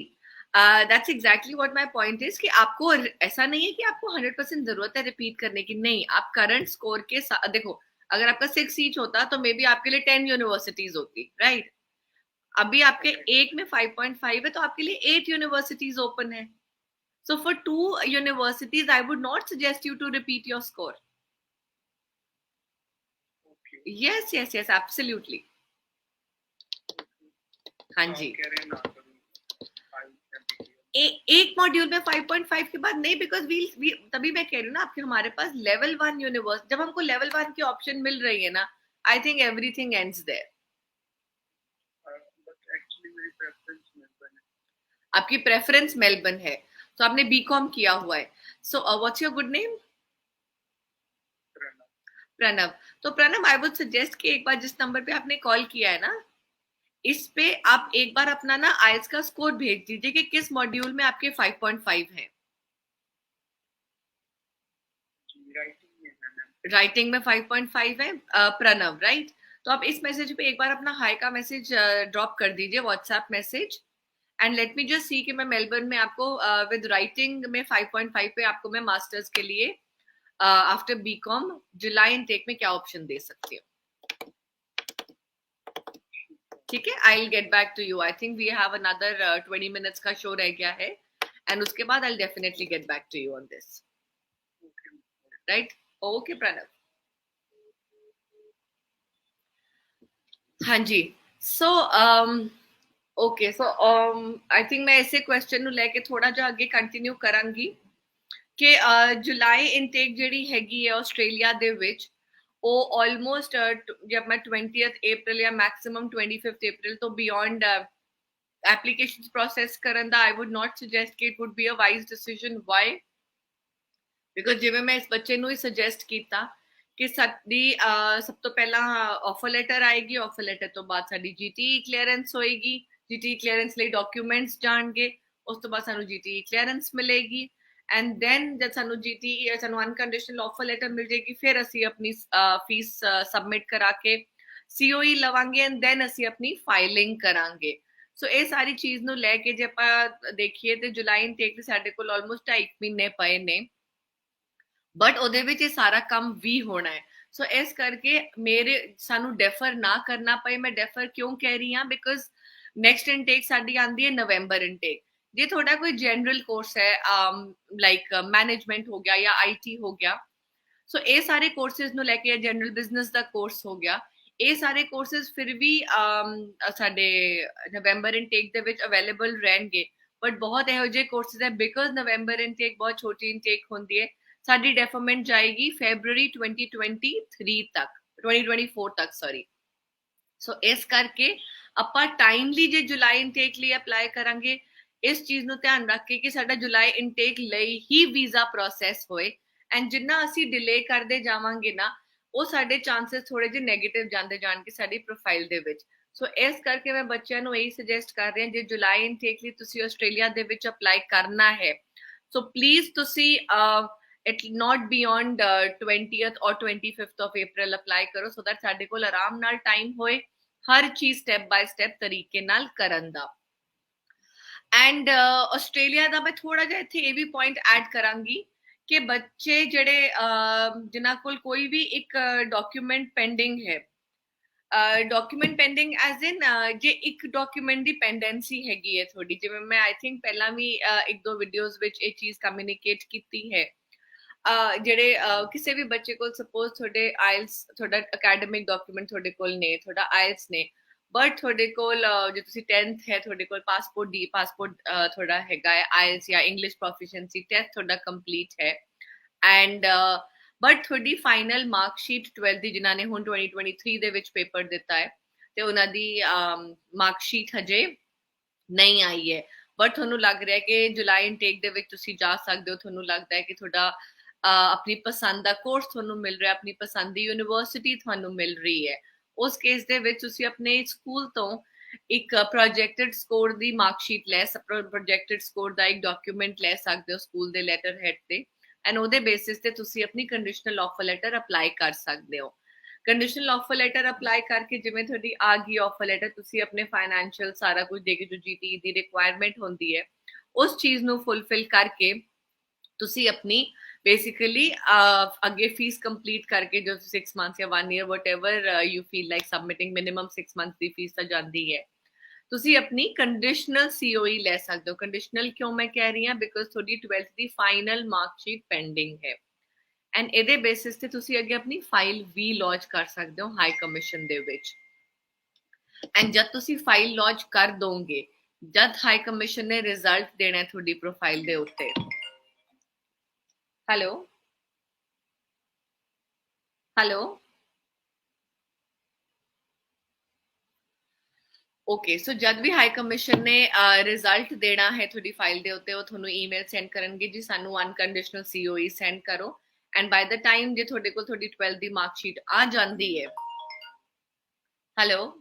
that's exactly what my point is कि आपको ऐसा नहीं है कि आपको 100% जरूरत है रिपीट करने की, नहीं, आप करंट स्कोर के साथ देखो, अगर आपका 6 ईच होता तो मे बी आपके लिए 10 यूनिवर्सिटीज होती, राइट? अभी आपके एक में 5.5 है तो आपके लिए 8 यूनिवर्सिटीज ओपन है। So for 2 universities, I would not suggest you to repeat your score. Okay, Yes, yes, yes, absolutely. हाँ आप जी, कह रहे हैं ना करूँ? एक मॉड्यूल में 5.5 के बाद नहीं, बिकॉज वी तभी मैं कह रही हूँ ना, आपके हमारे पास लेवल 1 यूनिवर्स, जब हमको लेवल 1 की ऑप्शन मिल रही है ना, I think everything ends there. But actually मेरी प्रेफरेंस मेलबर्न है। आपकी प्रेफरेंस मेलबर्न है, तो आपने बीकॉम किया हुआ है, so what's your good name? Pranav. Pranav. तो प्रणव, आई वुड सजेस्ट कि एक बार जिस नंबर पे आपने कॉल किया है ना, इस पे आप एक बार अपना ना आइल्स का स्कोर भेज दीजिए कि किस मॉड्यूल में आपके 5.5 है। राइटिंग में है मैम। राइटिंग में 5.5 है, प्रणव, राइट? तो आप इस मैसेज पे एक बार अपना हाई का मैसेज ड्रॉप कर दीजिए, WhatsApp message, and let me just see कि मैं मेलबर्न में आपको विद राइटिंग में 5.5 पे आपको मैं मास्टर्स के लिए आफ्टर बीकॉम जुलाई इनटेक में क्या ऑप्शन दे सकती हूँ. ठीक है, I will get back to you. I think we have another 20 minutes का शो रह गया है एंड उसके बाद I will definitely get back to you on this. Right, okay Pranav. हाँ जी. सो ओके, सो आई थिंक मैं ऐसे क्वेश्चन ਨੂੰ ਲੈ ਕੇ ਥੋੜਾ ਜਿਹਾ ਅੱਗੇ ਕੰਟੀਨਿਊ ਕਰਾਂਗੀ ਕਿ ਜੁਲਾਈ ਇਨਟੇਕ ਜਿਹੜੀ ਹੈਗੀ ਹੈ ਆਸਟ੍ਰੇਲੀਆ ਦੇ ਵਿੱਚ ਉਹ ਆਲਮੋਸਟ ਜਬ ਮੈਂ 20th ਅਪ੍ਰੈਲ ਜਾਂ ਮੈਕਸਿਮਮ 25th ਅਪ੍ਰੈਲ ਤੋਂ ਬਿਯੋਂਡ ਐਪਲੀਕੇਸ਼ਨਸ ਪ੍ਰੋਸੈਸ ਕਰਨ ਦਾ ਆਈ ਵੁੱਡ ਨਾਟ ਸੁਜੈਸਟ ਕਿ it would be a wise decision. Why? Because ਜਿਵੇਂ ਮੈਂ ਇਸ ਬੱਚੇ ਨੂੰ ਹੀ ਸੁਜੈਸਟ ਕੀਤਾ ਕਿ ਸਾਡੀ ਸਭ ਤੋਂ ਪਹਿਲਾਂ ਆਫਰ ਲੈਟਰ ਆਏਗੀ, ਆਫਰ ਲੈਟਰ ਤੋਂ ਬਾਅਦ ਸਾਡੀ ਜੀਟੀ ਕਲੀਅਰੈਂਸ ਹੋਏਗੀ, ਜੀਟੀ ਕਲੀਅਰੈਂਸ ਲਈ ਡਾਕੂਮੈਂਟਸ ਜਾਣਗੇ, ਉਸ ਤੋਂ ਬਾਅਦ ਸਾਨੂੰ ਜੀਟੀ ਕਲੀਅਰੈਂਸ ਮਿਲੇਗੀ ਐਂਡ ਦੈਨ ਜਦ ਸਾਨੂੰ ਜੀਟੀ ਸਾਨੂੰ ਅਨਕੰਡੀਸ਼ਨਲ ਆਫਰ ਲੈਟਰ ਮਿਲ ਜਾਏਗੀ ਫਿਰ ਅਸੀਂ ਆਪਣੀ ਫੀਸ ਸਬਮਿਟ ਕਰਾ ਕੇ ਸੀਓਈ ਲਵਾਂਗੇ ਐਂਡ ਦੈਨ ਅਸੀਂ ਆਪਣੀ ਫਾਈਲਿੰਗ ਕਰਾਂਗੇ. ਸੋ ਇਹ ਸਾਰੀ ਚੀਜ਼ ਨੂੰ ਲੈ ਕੇ ਜੇ ਆਪਾਂ ਦੇਖੀਏ ਤੇ ਜੁਲਾਈ ਇਨਟੇਕ ਤੇ ਸਾਡੇ ਕੋਲ ਆਲਮੋਸਟ 2 ਮਹੀਨੇ ਪਏ ਨੇ ਬਟ ਉਹਦੇ ਵਿੱਚ ਇਹ ਸਾਰਾ ਕੰਮ ਵੀ ਹੋਣਾ ਹੈ. ਸੋ ਇਸ ਕਰਕੇ ਮੇਰੇ ਸਾਨੂੰ ਡੈਫਰ ਨਾ ਕਰਨਾ ਪਏ. ਮੈਂ ਡੈਫਰ ਕਿਉਂ ਕਹਿ ਰਹੀ ਹਾਂ ਬਿਕੋਜ਼ ਨੈਕਸਟ ਇਨਟੇਕ ਸਾਡੀ ਆਉਂਦੀ ਹੈ ਨਵੰਬਰ ਇਨਟੇਕ. ਜੇ ਤੁਹਾਡਾ ਕੋਈ ਜਨਰਲ ਕੋਰਸ ਹੈ ਲਾਈਕ ਮੈਨੇਜਮੈਂਟ ਹੋ ਗਿਆ ਜਾਂ ਆਈਟੀ ਹੋ ਗਿਆ, ਸੋ ਇਹ ਸਾਰੇ ਕੋਰਸਿਸ ਨੂੰ ਲੈ ਕੇ ਜਨਰਲ ਬਿਜ਼ਨਸ ਦਾ ਕੋਰਸ ਹੋ ਗਿਆ, ਇਹ ਸਾਰੇ ਕੋਰਸਿਸ ਫਿਰ ਵੀ ਸਾਡੇ ਨਵੰਬਰ ਇਨਟੇਕ ਦੇ ਵਿੱਚ ਅਵੇਲੇਬਲ ਰਹਿਣਗੇ. ਬਟ ਬਹੁਤ ਇਹੋ ਜਿਹੇ ਕੋਰਸਿਸ ਹੈ ਬਿਕੋਜ਼ ਨਵੰਬਰ ਇਨਟੇਕ ਬਹੁਤ ਛੋਟੀ ਇਨਟੇਕ ਹੁੰਦੀ ਹੈ, ਸਾਡੀ ਡੈਫਰਮੈਂਟ ਜਾਏਗੀ ਫੈਬਰੂਰੀ 2023 ਤੱਕ 2024 ਤੱਕ ਸੌਰੀ. ਸੋ ਇਸ ਕਰਕੇ ਆਪਾਂ ਟਾਈਮਲੀ ਜੇ ਜੁਲਾਈ ਇਨਟੇਕ ਲਈ ਅਪਲਾਈ ਕਰਾਂਗੇ ਇਸ ਚੀਜ਼ ਨੂੰ ਧਿਆਨ ਰੱਖ ਕੇ ਕਿ ਸਾਡਾ ਜੁਲਾਈ ਇਨਟੇਕ ਲਈ ਹੀ ਵੀਜ਼ਾ ਪ੍ਰੋਸੈਸ ਹੋਏ ਐਂਡ ਜਿੰਨਾ ਅਸੀਂ ਡਿਲੇ ਕਰਦੇ ਜਾਵਾਂਗੇ ਨਾ ਉਹ ਸਾਡੇ ਚਾਂਸਸ ਥੋੜੇ ਜਿਹੇ ਨੈਗੇਟਿਵ ਜਾਂਦੇ ਜਾਣਗੇ ਸਾਡੀ ਪ੍ਰੋਫਾਈਲ ਦੇ ਵਿੱਚ. ਸੋ ਇਸ ਕਰਕੇ ਮੈਂ ਬੱਚਿਆਂ ਨੂੰ ਇਹੀ ਸੁਜੈਸਟ ਕਰ ਰਹੀ ਹਾਂ ਜੇ ਜੁਲਾਈ ਇਨਟੇਕ ਲਈ ਤੁਸੀਂ ਆਸਟ੍ਰੇਲੀਆ ਦੇ ਵਿੱਚ ਅਪਲਾਈ ਕਰਨਾ ਹੈ ਸੋ ਪਲੀਜ਼ ਤੁਸੀਂ it not beyond 20th or 25th of April apply करो so that ਸਾਡੇ ਕੋਲ ਆਰਾਮ ਨਾਲ ਟਾਈਮ ਹੋਏ ਹਰ ਚੀਜ਼ ਸਟੈਪ ਬਾय ਸਟੈਪ ਤਰੀਕੇ ਨਾਲ ਕਰਨ ਦਾ. ਐਂਡ ਆਸਟ੍ਰੇਲੀਆ ਦਾ ਮੈਂ ਥੋੜਾ ਜਿਹਾ ਇੱਥੇ ਇਹ ਵੀ ਪੁਆਇੰਟ ਐਡ ਕਰਾਂਗੀ ਕਿ ਬੱਚੇ ਜਿਹੜੇ ਜਿਨ੍ਹਾਂ ਕੋਲ ਕੋਈ ਵੀ ਇੱਕ ਡਾਕੂਮੈਂਟ ਪੈਂਡਿੰਗ ਹੈ, ਡਾਕੂਮੈਂਟ ਪੈਂਡਿੰਗ ਐਜ਼ ਇਨ ਜੇ ਇੱਕ ਡਾਕੂਮੈਂਟ ਦੀ ਪੈਂਡੈਂਸੀ ਹੈਗੀ ਹੈ ਤੁਹਾਡੀ, ਜਿਵੇਂ ਮੈਂ ਆਈ ਥਿੰਕ ਪਹਿਲਾਂ ਵੀ ਇੱਕ ਦੋ ਵੀਡੀਓਜ਼ ਵਿੱਚ ਇਹ ਚੀਜ਼ ਕਮਿਊਨੀਕੇਟ ਕੀਤੀ ਹੈ, ਜਿਹੜੇ ਕਿਸੇ ਵੀ ਬੱਚੇ ਕੋਲ ਸਪੋਜ਼ ਤੁਹਾਡੇ ਆਇਲਸ ਤੁਹਾਡਾ ਅਕੈਡਮਿਕ ਡਾਕੂਮੈਂਟ ਤੁਹਾਡੇ ਕੋਲ ਨੇ, ਤੁਹਾਡਾ ਆਇਲਸ ਨੇ ਬਟ ਤੁਹਾਡੇ ਕੋਲ ਜੇ ਤੁਸੀਂ 10th ਹੈ ਤੁਹਾਡੇ ਕੋਲ ਪਾਸਪੋਰਟ ਤੁਹਾਡਾ ਹੈਗਾ ਹੈ ਆਇਲਸ ਜਾਂ ਇੰਗਲਿਸ਼ ਪ੍ਰੋਫੀਸ਼ੀਐਂਸੀ ਟੈਸਟ ਤੁਹਾਡਾ ਕੰਪਲੀਟ ਹੈ ਐਂਡ ਬਟ ਤੁਹਾਡੀ ਫਾਈਨਲ ਮਾਰਕਸ਼ੀਟ 12th ਦੀ ਜਿਨ੍ਹਾਂ ਨੇ ਹੁਣ 2023 ਦੇ ਵਿੱਚ ਪੇਪਰ ਦਿੱਤਾ ਹੈ ਤੇ ਉਹਨਾਂ ਦੀ ਮਾਰਕਸ਼ੀਟ ਹਜੇ ਨਹੀਂ ਆਈ ਹੈ ਬਟ ਤੁਹਾਨੂੰ ਲੱਗ ਰਿਹਾ ਕਿ ਜੁਲਾਈ ਇਨਟੇਕ ਦੇ ਵਿੱਚ ਤੁਸੀਂ ਜਾ ਸਕਦੇ ਹੋ, ਤੁਹਾਨੂੰ ਲੱਗਦਾ ਹੈ ਕਿ ਤੁਹਾਡਾ ਆਪਣੀ ਪਸੰਦ ਦਾ ਕੋਰਸ ਤੁਹਾਨੂੰ ਮਿਲ ਰਿਹਾ, ਆਪਣੀ ਪਸੰਦ ਦੀ ਯੂਨੀਵਰਸਿਟੀ ਤੁਹਾਨੂੰ ਮਿਲ ਰਹੀ ਹੈ, ਉਸ ਕੇਸ ਦੇ ਵਿੱਚ ਤੁਸੀਂ ਆਪਣੇ ਸਕੂਲ ਤੋਂ ਇੱਕ ਪ੍ਰੋਜੈਕਟਡ ਸਕੋਰ ਦੀ ਮਾਰਕਸ਼ੀਟ ਲੈ ਪ੍ਰੋਜੈਕਟਡ ਸਕੋਰ ਦਾ ਇੱਕ ਡਾਕੂਮੈਂਟ ਲੈ ਸਕਦੇ ਹੋ ਸਕੂਲ ਦੇ ਲੈਟਰ ਹੈਡ ਤੇ ਐਂਡ ਉਹਦੇ ਬੇਸਿਸ ਤੇ ਤੁਸੀਂ ਆਪਣੀ ਕੰਡੀਸ਼ਨਲ ਆਫਰ ਲੈਟਰ ਅਪਲਾਈ ਕਰ ਸਕਦੇ ਹੋ. ਕੰਡੀਸ਼ਨਲ ਆਫਰ ਲੈਟਰ ਅਪਲਾਈ ਕਰਕੇ ਜਿਵੇਂ ਤੁਹਾਡੀ ਆ ਗਈ ਆਫਰ ਲੈਟਰ ਤੁਸੀਂ ਆਪਣੇ ਫਾਈਨੈਂਸ਼ੀਅਲ ਸਾਰਾ ਕੁਝ ਦੇ ਕੇ ਜੋ ਜੀਟੀ ਦੀ ਰਿਕੁਆਇਰਮੈਂਟ ਹੁੰਦੀ ਹੈ ਉਸ ਚੀਜ਼ ਨੂੰ ਫੁੱਲਫਿਲ ਕਰਕੇ ਤੁਸੀਂ ਆਪਣੀ ਬੇਸਿਕਲੀ ਅੱਗੇ ਫੀਸ ਕੰਪਲੀਟ ਕਰਕੇ ਜੋ 6 months ਜਾਂ 1 year whatever you feel like submitting minimum 6 months the fees ਤਾਂ ਜਾਂਦੀ ਹੈ, ਤੁਸੀਂ ਆਪਣੀ ਕੰਡੀਸ਼ਨਲ ਸੀਓਈ ਲੈ ਸਕਦੇ ਹੋ. ਕੰਡੀਸ਼ਨਲ ਕਿਉਂ ਮੈਂ ਕਹਿ ਰਹੀ ਹਾਂ ਬਿਕੋਜ਼ ਤੁਹਾਡੀ 12th ਦੀ ਫਾਈਨਲ ਮਾਰਕਸ਼ੀਟ ਪੈਂਡਿੰਗ ਹੈ ਐਂਡ ਇਹਦੇ ਬੇਸਿਸ ਤੇ ਤੁਸੀਂ ਅੱਗੇ ਆਪਣੀ ਫਾਈਲ ਵੀ ਲੌਂਚ ਕਰ ਸਕਦੇ ਹੋ ਹਾਈ ਕਮਿਸ਼ਨ ਦੇ ਵਿੱਚ ਐਂਡ ਜਦ ਤੁਸੀਂ ਫਾਈਲ ਲੌਂਚ ਕਰ ਦੋਗੇ ਜਦ ਹਾਈ ਕਮਿਸ਼ਨ ਨੇ ਰਿਜ਼ਲਟ ਦੇਣਾ ਤੁਹਾਡੀ ਪ੍ਰੋਫਾਈਲ ਦੇ ਉੱਤੇ. ਹੈਲੋ ਓਕੇ, ਸੋ ਜਦ ਵੀ ਹਾਈ ਕਮਿਸ਼ਨ ਨੇ ਰਿਜ਼ਲਟ ਦੇਣਾ ਹੈ ਤੁਹਾਡੀ ਫਾਈਲ ਦੇ ਉੱਤੇ ਉਹ ਤੁਹਾਨੂੰ ਈਮੇਲ ਸੈਂਡ ਕਰਨਗੇ ਜੀ ਸਾਨੂੰ ਅਨਕੰਡੀਸ਼ਨਲ ਸੀਓਈ ਸੈਂਡ ਕਰੋ ਐਂਡ ਬਾਈ ਦ ਟਾਈਮ ਜੇ ਤੁਹਾਡੇ ਕੋਲ ਤੁਹਾਡੀ 12th ਦੀ ਮਾਰਕਸ਼ੀਟ ਆ ਜਾਂਦੀ ਹੈ ਹੈਲੋ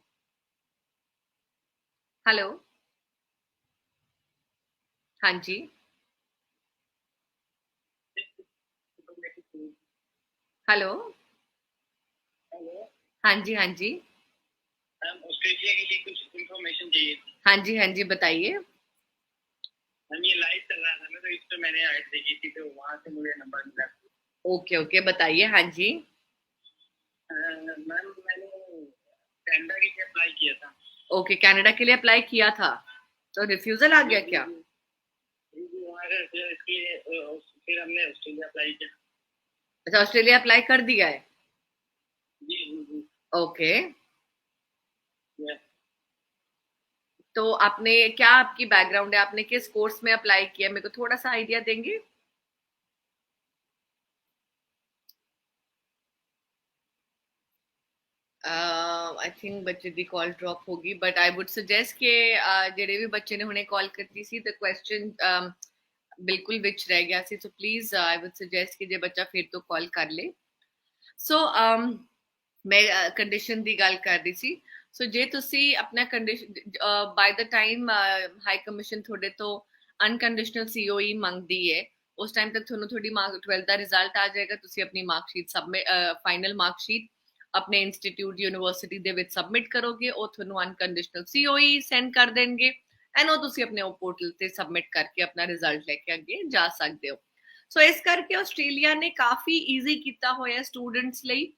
ਹਾਂਜੀ हेलो हाँ जी हाँ जी ऑस्ट्रेलिया के लिए कुछ इन्फॉर्मेशन चाहिए थी. हाँ जी बताइए. मैम ये लाइव चल रहा था ना, तो इस पे मैंने ऐड देखी थी, तो वहाँ से मुझे नंबर मिला। ओके ओके, बताइए। हाँ जी। मैम मैंने कनाडा के लिए अप्लाई किया था। ओके, कनाडा के लिए अप्लाई किया था, तो रिफ्यूजल आ गया क्या? वहाँ से इसके लिए फिर हमने ऑस्ट्रेलिया अप्लाई किया। अच्छा, ऑस्ट्रेलिया अप्लाई कर दिया है। जी जी जी। Okay, Yeah. तो आपने क्या, आपकी बैकग्राउंड है, आपने किस कोर्स में अप्लाई किया, मेरे को थोड़ा सा आइडिया देंगे? आई थिंक बच्चे दी कॉल ड्रॉप होगी, बट आई वुड सजेस्ट कि ਜਿਹੜੇ ਵੀ ਬੱਚੇ ਨੇ ਹੁਣੇ ਕਾਲ ਕੀਤੀ ਸੀ ਤੇ ਕੁਐਸਚਨ ਬਿਲਕੁਲ ਵਿੱਚ ਰਹਿ ਗਿਆ ਸੀ, so please I would suggest ਕਿ ਜੇ ਬੱਚਾ ਫਿਰ ਤੋਂ ਕਾਲ ਕਰ ਲੇ। ਸੋ ਮੈਂ ਕੰਡੀਸ਼ਨ ਦੀ ਗੱਲ ਕਰ ਰਹੀ ਸੀ। ਸੋ ਜੇ ਤੁਸੀਂ ਆਪਣਾ condition ਬਾय the time high commission ਤੁਹਾਡੇ ਤੋਂ ਅਨਕੰਡੀਸ਼ਨਲ ਸੀਓਈ ਮੰਗਦੀ ਹੈ, ਉਸ ਟਾਈਮ ਤੱਕ ਤੁਹਾਨੂੰ ਤੁਹਾਡੀ ਮਾਰਕ 12 ਦਾ ਰਿਜ਼ਲਟ ਆ ਜਾਏਗਾ, ਤੁਸੀਂ ਆਪਣੀ mark sheet submit, final mark sheet ਆਪਣੇ ਇੰਸਟੀਟਿਊਟ ਯੂਨੀਵਰਸਿਟੀ ਦੇ ਵਿੱਚ ਸਬਮਿਟ ਕਰੋਗੇ, ਉਹ ਤੁਹਾਨੂੰ ਅਨਕੰਡੀਸ਼ਨਲ ਸੀਓਈ ਸੈਂਡ ਕਰ ਦੇਣਗੇ ਐਂਡ ਉਹ ਤੁਸੀਂ ਆਪਣੇ ਪੋਰਟਲ ਤੇ ਸਬਮਿਟ ਕਰਕੇ ਆਪਣਾ ਰਿਜ਼ਲਟ ਲੈ ਕੇ ਅੱਗੇ ਜਾ ਸਕਦੇ ਹੋ। ਸੋ ਇਸ ਕਰਕੇ ਆਸਟ੍ਰੇਲੀਆ ਨੇ ਕਾਫੀ ਈਜ਼ੀ ਕੀਤਾ ਹੋਇਆ ਸਟੂਡੈਂਟਸ ਲਈ।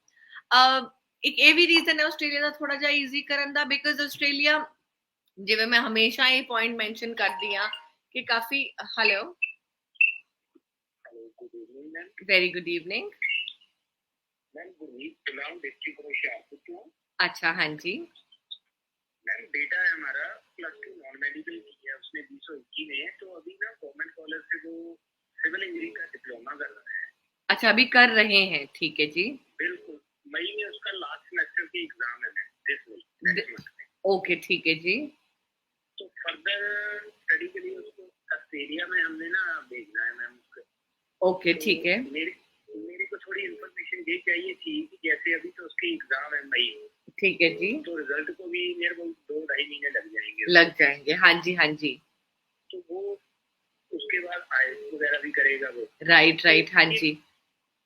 ਇੱਕ ਇਹ ਵੀ ਰੀਜ਼ਨ ਹੈ ਆਸਟ੍ਰੇਲੀਆ ਦਾ ਥੋੜਾ ਜਿਹਾ ਈਜ਼ੀ ਕਰਨ ਦਾ, ਬਿਕਾਜ਼ ਆਸਟ੍ਰੇਲੀਆ, ਜਿਵੇਂ ਮੈਂ ਹਮੇਸ਼ਾ ਇਹ ਪੁਆਇੰਟ ਮੈਂਸ਼ਨ ਕਰਦੀ ਆ ਕਿ ਕਾਫੀ, hello very good evening ma'am Gurmeet Gulam district Hoshiarpur से। अच्छा, हाँ जी। मैम बेटा है हमारा +2 नॉन मेडिकल किया है उसने 2021 में, तो अभी ना गवर्नमेंट कॉलेज से वो सिविल इंजीनियरिंग का डिप्लोमा कर रहा है। अच्छा, अभी कर रहे हैं, ठीक है जी। बिल्कुल, मई में उसका लास्ट सेमेस्टर की एग्जाम है मैम। ओके, ठीक है जी। तो फर्दर स्टडी के लिए उसको ऑस्ट्रेलिया में हमने ना भेजना है मैम उसको। ओके, ठीक है। मेरे को थोड़ी इन्फॉर्मेशन ये चाहिए थी कि जैसे अभी तो उसके एग्जाम है मई, ठीक है जी। तो रिजल्ट को भी मेरे को 2-2.5 महीने लग जाएंगे, हाँ जी हाँ जी। तो वो उसके बाद आईएलटीएस वगैरह भी करेगा वो। राइट राइट, हाँ जी।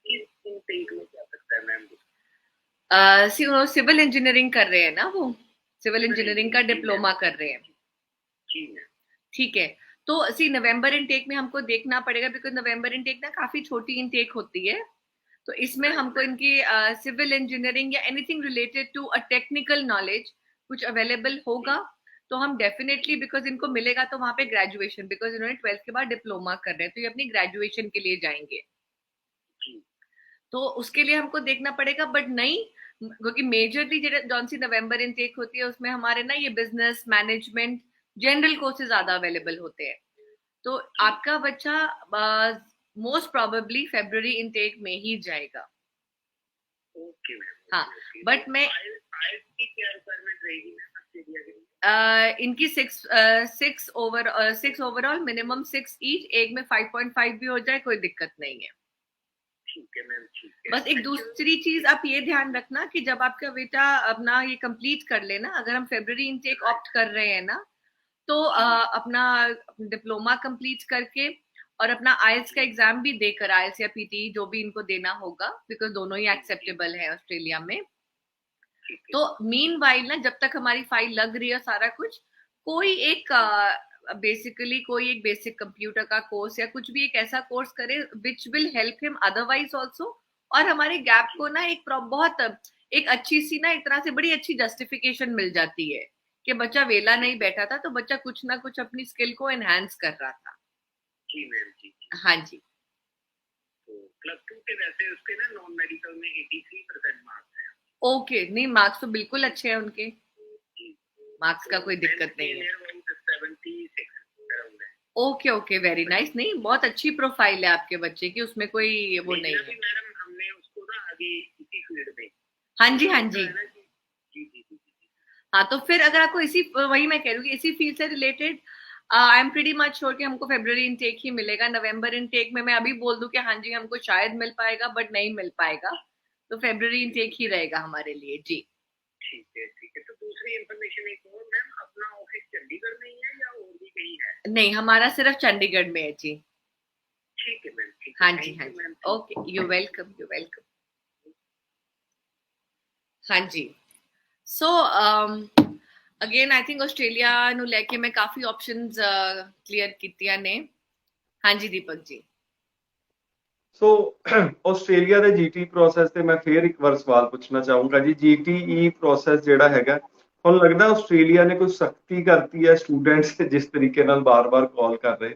इस इनटेक में क्या सकता है मैम? सिविल इंजीनियरिंग कर रहे हैं ना वो, सिविल इंजीनियरिंग का डिप्लोमा कर रहे हैं। ठीक है, तो सी नवंबर इनटेक में हमको देखना पड़ेगा, बिकॉज नवंबर इनटेक ना काफी छोटी इनटेक होती है, तो इसमें हमको इनकी सिविल इंजीनियरिंग या anything related to a technical knowledge कुछ अवेलेबल होगा तो हम डेफिनेटली, बिकॉज इनको मिलेगा तो वहां पे ग्रेजुएशन, बिकॉज इन्होंने 12th के बाद डिप्लोमा कर रहे हैं तो ये अपनी ग्रेजुएशन के लिए जाएंगे, तो उसके लिए हमको देखना पड़ेगा। बट नहीं, क्योंकि मेजरली जौन सी नवंबर इनटेक होती है उसमें हमारे ना ये बिजनेस मैनेजमेंट जनरल कोर्सेज ज्यादा अवेलेबल होते हैं, तो आपका बच्चा मोस्ट प्रोबेबली फरवरी इनटेक में ही जाएगा। Okay ma'am. हाँ, बट मैं आईएलटीएस की क्या रिक्वायरमेंट रहेगी मैम ऑस्ट्रेलिया के लिए? इनकी 6 ओवरऑल, मिनिमम 6 ईच, एक में 5.5 भी हो जाए कोई दिक्कत नहीं है। ठीक है मैम, ठीक है। बस एक दूसरी चीज आप ये ध्यान रखना कि जब आपका बेटा अपना ये कंप्लीट कर लेना, अगर हम फरवरी इनटेक ऑप्ट कर रहे हैं ना, तो अपना डिप्लोमा कंप्लीट करके और अपना आईएल्स का एग्जाम भी देकर, आईएल्स या पीटी जो भी इनको देना होगा, बिकॉज दोनों ही एक्सेप्टेबल है ऑस्ट्रेलिया में। तो मीनवाइल ना, जब तक हमारी फाइल लग रही है सारा कुछ, कोई एक बेसिकली कोई एक बेसिक कंप्यूटर का कोर्स या कुछ भी एक ऐसा कोर्स करे which will help him otherwise also, और हमारे गैप को ना एक बहुत एक अच्छी सी ना, एक तरह से बड़ी अच्छी जस्टिफिकेशन मिल जाती है कि बच्चा वेला नहीं बैठा था, तो बच्चा कुछ ना कुछ अपनी स्किल को एनहांस कर रहा था। जी मैम, जी। हाँ जी। तो +2 के वैसे उसके ना नॉन मेडिकल में 83% मार्क्स हैं। ओके, नहीं मार्क्स तो बिल्कुल अच्छे हैं उनके, मार्क्स का कोई दिक्कत नहीं है। 76 ओके ओके, वेरी नाइस। नहीं, बहुत अच्छी प्रोफाइल है आपके बच्चे की, उसमें कोई वो नहीं है। मैडम हमने उसको ना आगे इसी फील्ड में। हाँ जी हाँ जी। हाँ, तो फिर अगर आपको इसी, वही मैं कह रही हूँ, इसी फील्ड से related I am pretty much sure कि हमको फरवरी इनटेक ही मिलेगा। नवंबर इनटेक में मैं अभी बोल दूं कि हाँ जी हमको शायद मिल पाएगा, बट नहीं मिल पाएगा, तो फरवरी इनटेक ही रहेगा हमारे लिए जी। ठीक है ठीक है। तो दूसरी इंफॉर्मेशन एक और मैम, अपना ऑफिस चंडीगढ़ में ही है या और भी कहीं है? नहीं, हमारा सिर्फ चंडीगढ़ में है जी। ठीक है मैम, ठीक है। हाँ जी हाँ जी, okay, you welcome, you welcome. हाँ जी, so again I think Australia ਨੂੰ ਲੈ ਕੇ ਮੈਂ ਕਾਫੀ ਆਪਸ਼ਨਸ ਕਲੀਅਰ ਕੀਤੀਆਂ ਨੇ। ਹਾਂਜੀ ਦੀਪਕ ਜੀ। ਸੋ ਆਸਟ੍ਰੇਲੀਆ ਦੇ ਜੀਟੀ ਪ੍ਰੋਸੈਸ ਤੇ ਮੈਂ ਫੇਰ ਇੱਕ ਵਾਰ ਸਵਾਲ ਪੁੱਛਣਾ ਚਾਹੂੰਗਾ ਜੀ। ਜੀਟੀਈ ਪ੍ਰੋਸੈਸ ਜਿਹੜਾ ਹੈਗਾ, ਹੁਣ ਲੱਗਦਾ ਆਸਟ੍ਰੇਲੀਆ ਨੇ ਕੋਈ ਸਖਤੀ ਕਰਤੀ ਹੈ ਸਟੂਡੈਂਟਸ ਤੇ ਜਿਸ ਤਰੀਕੇ ਨਾਲ ਬਾਰ-ਬਾਰ ਕਾਲ ਕਰ ਰਹੇ,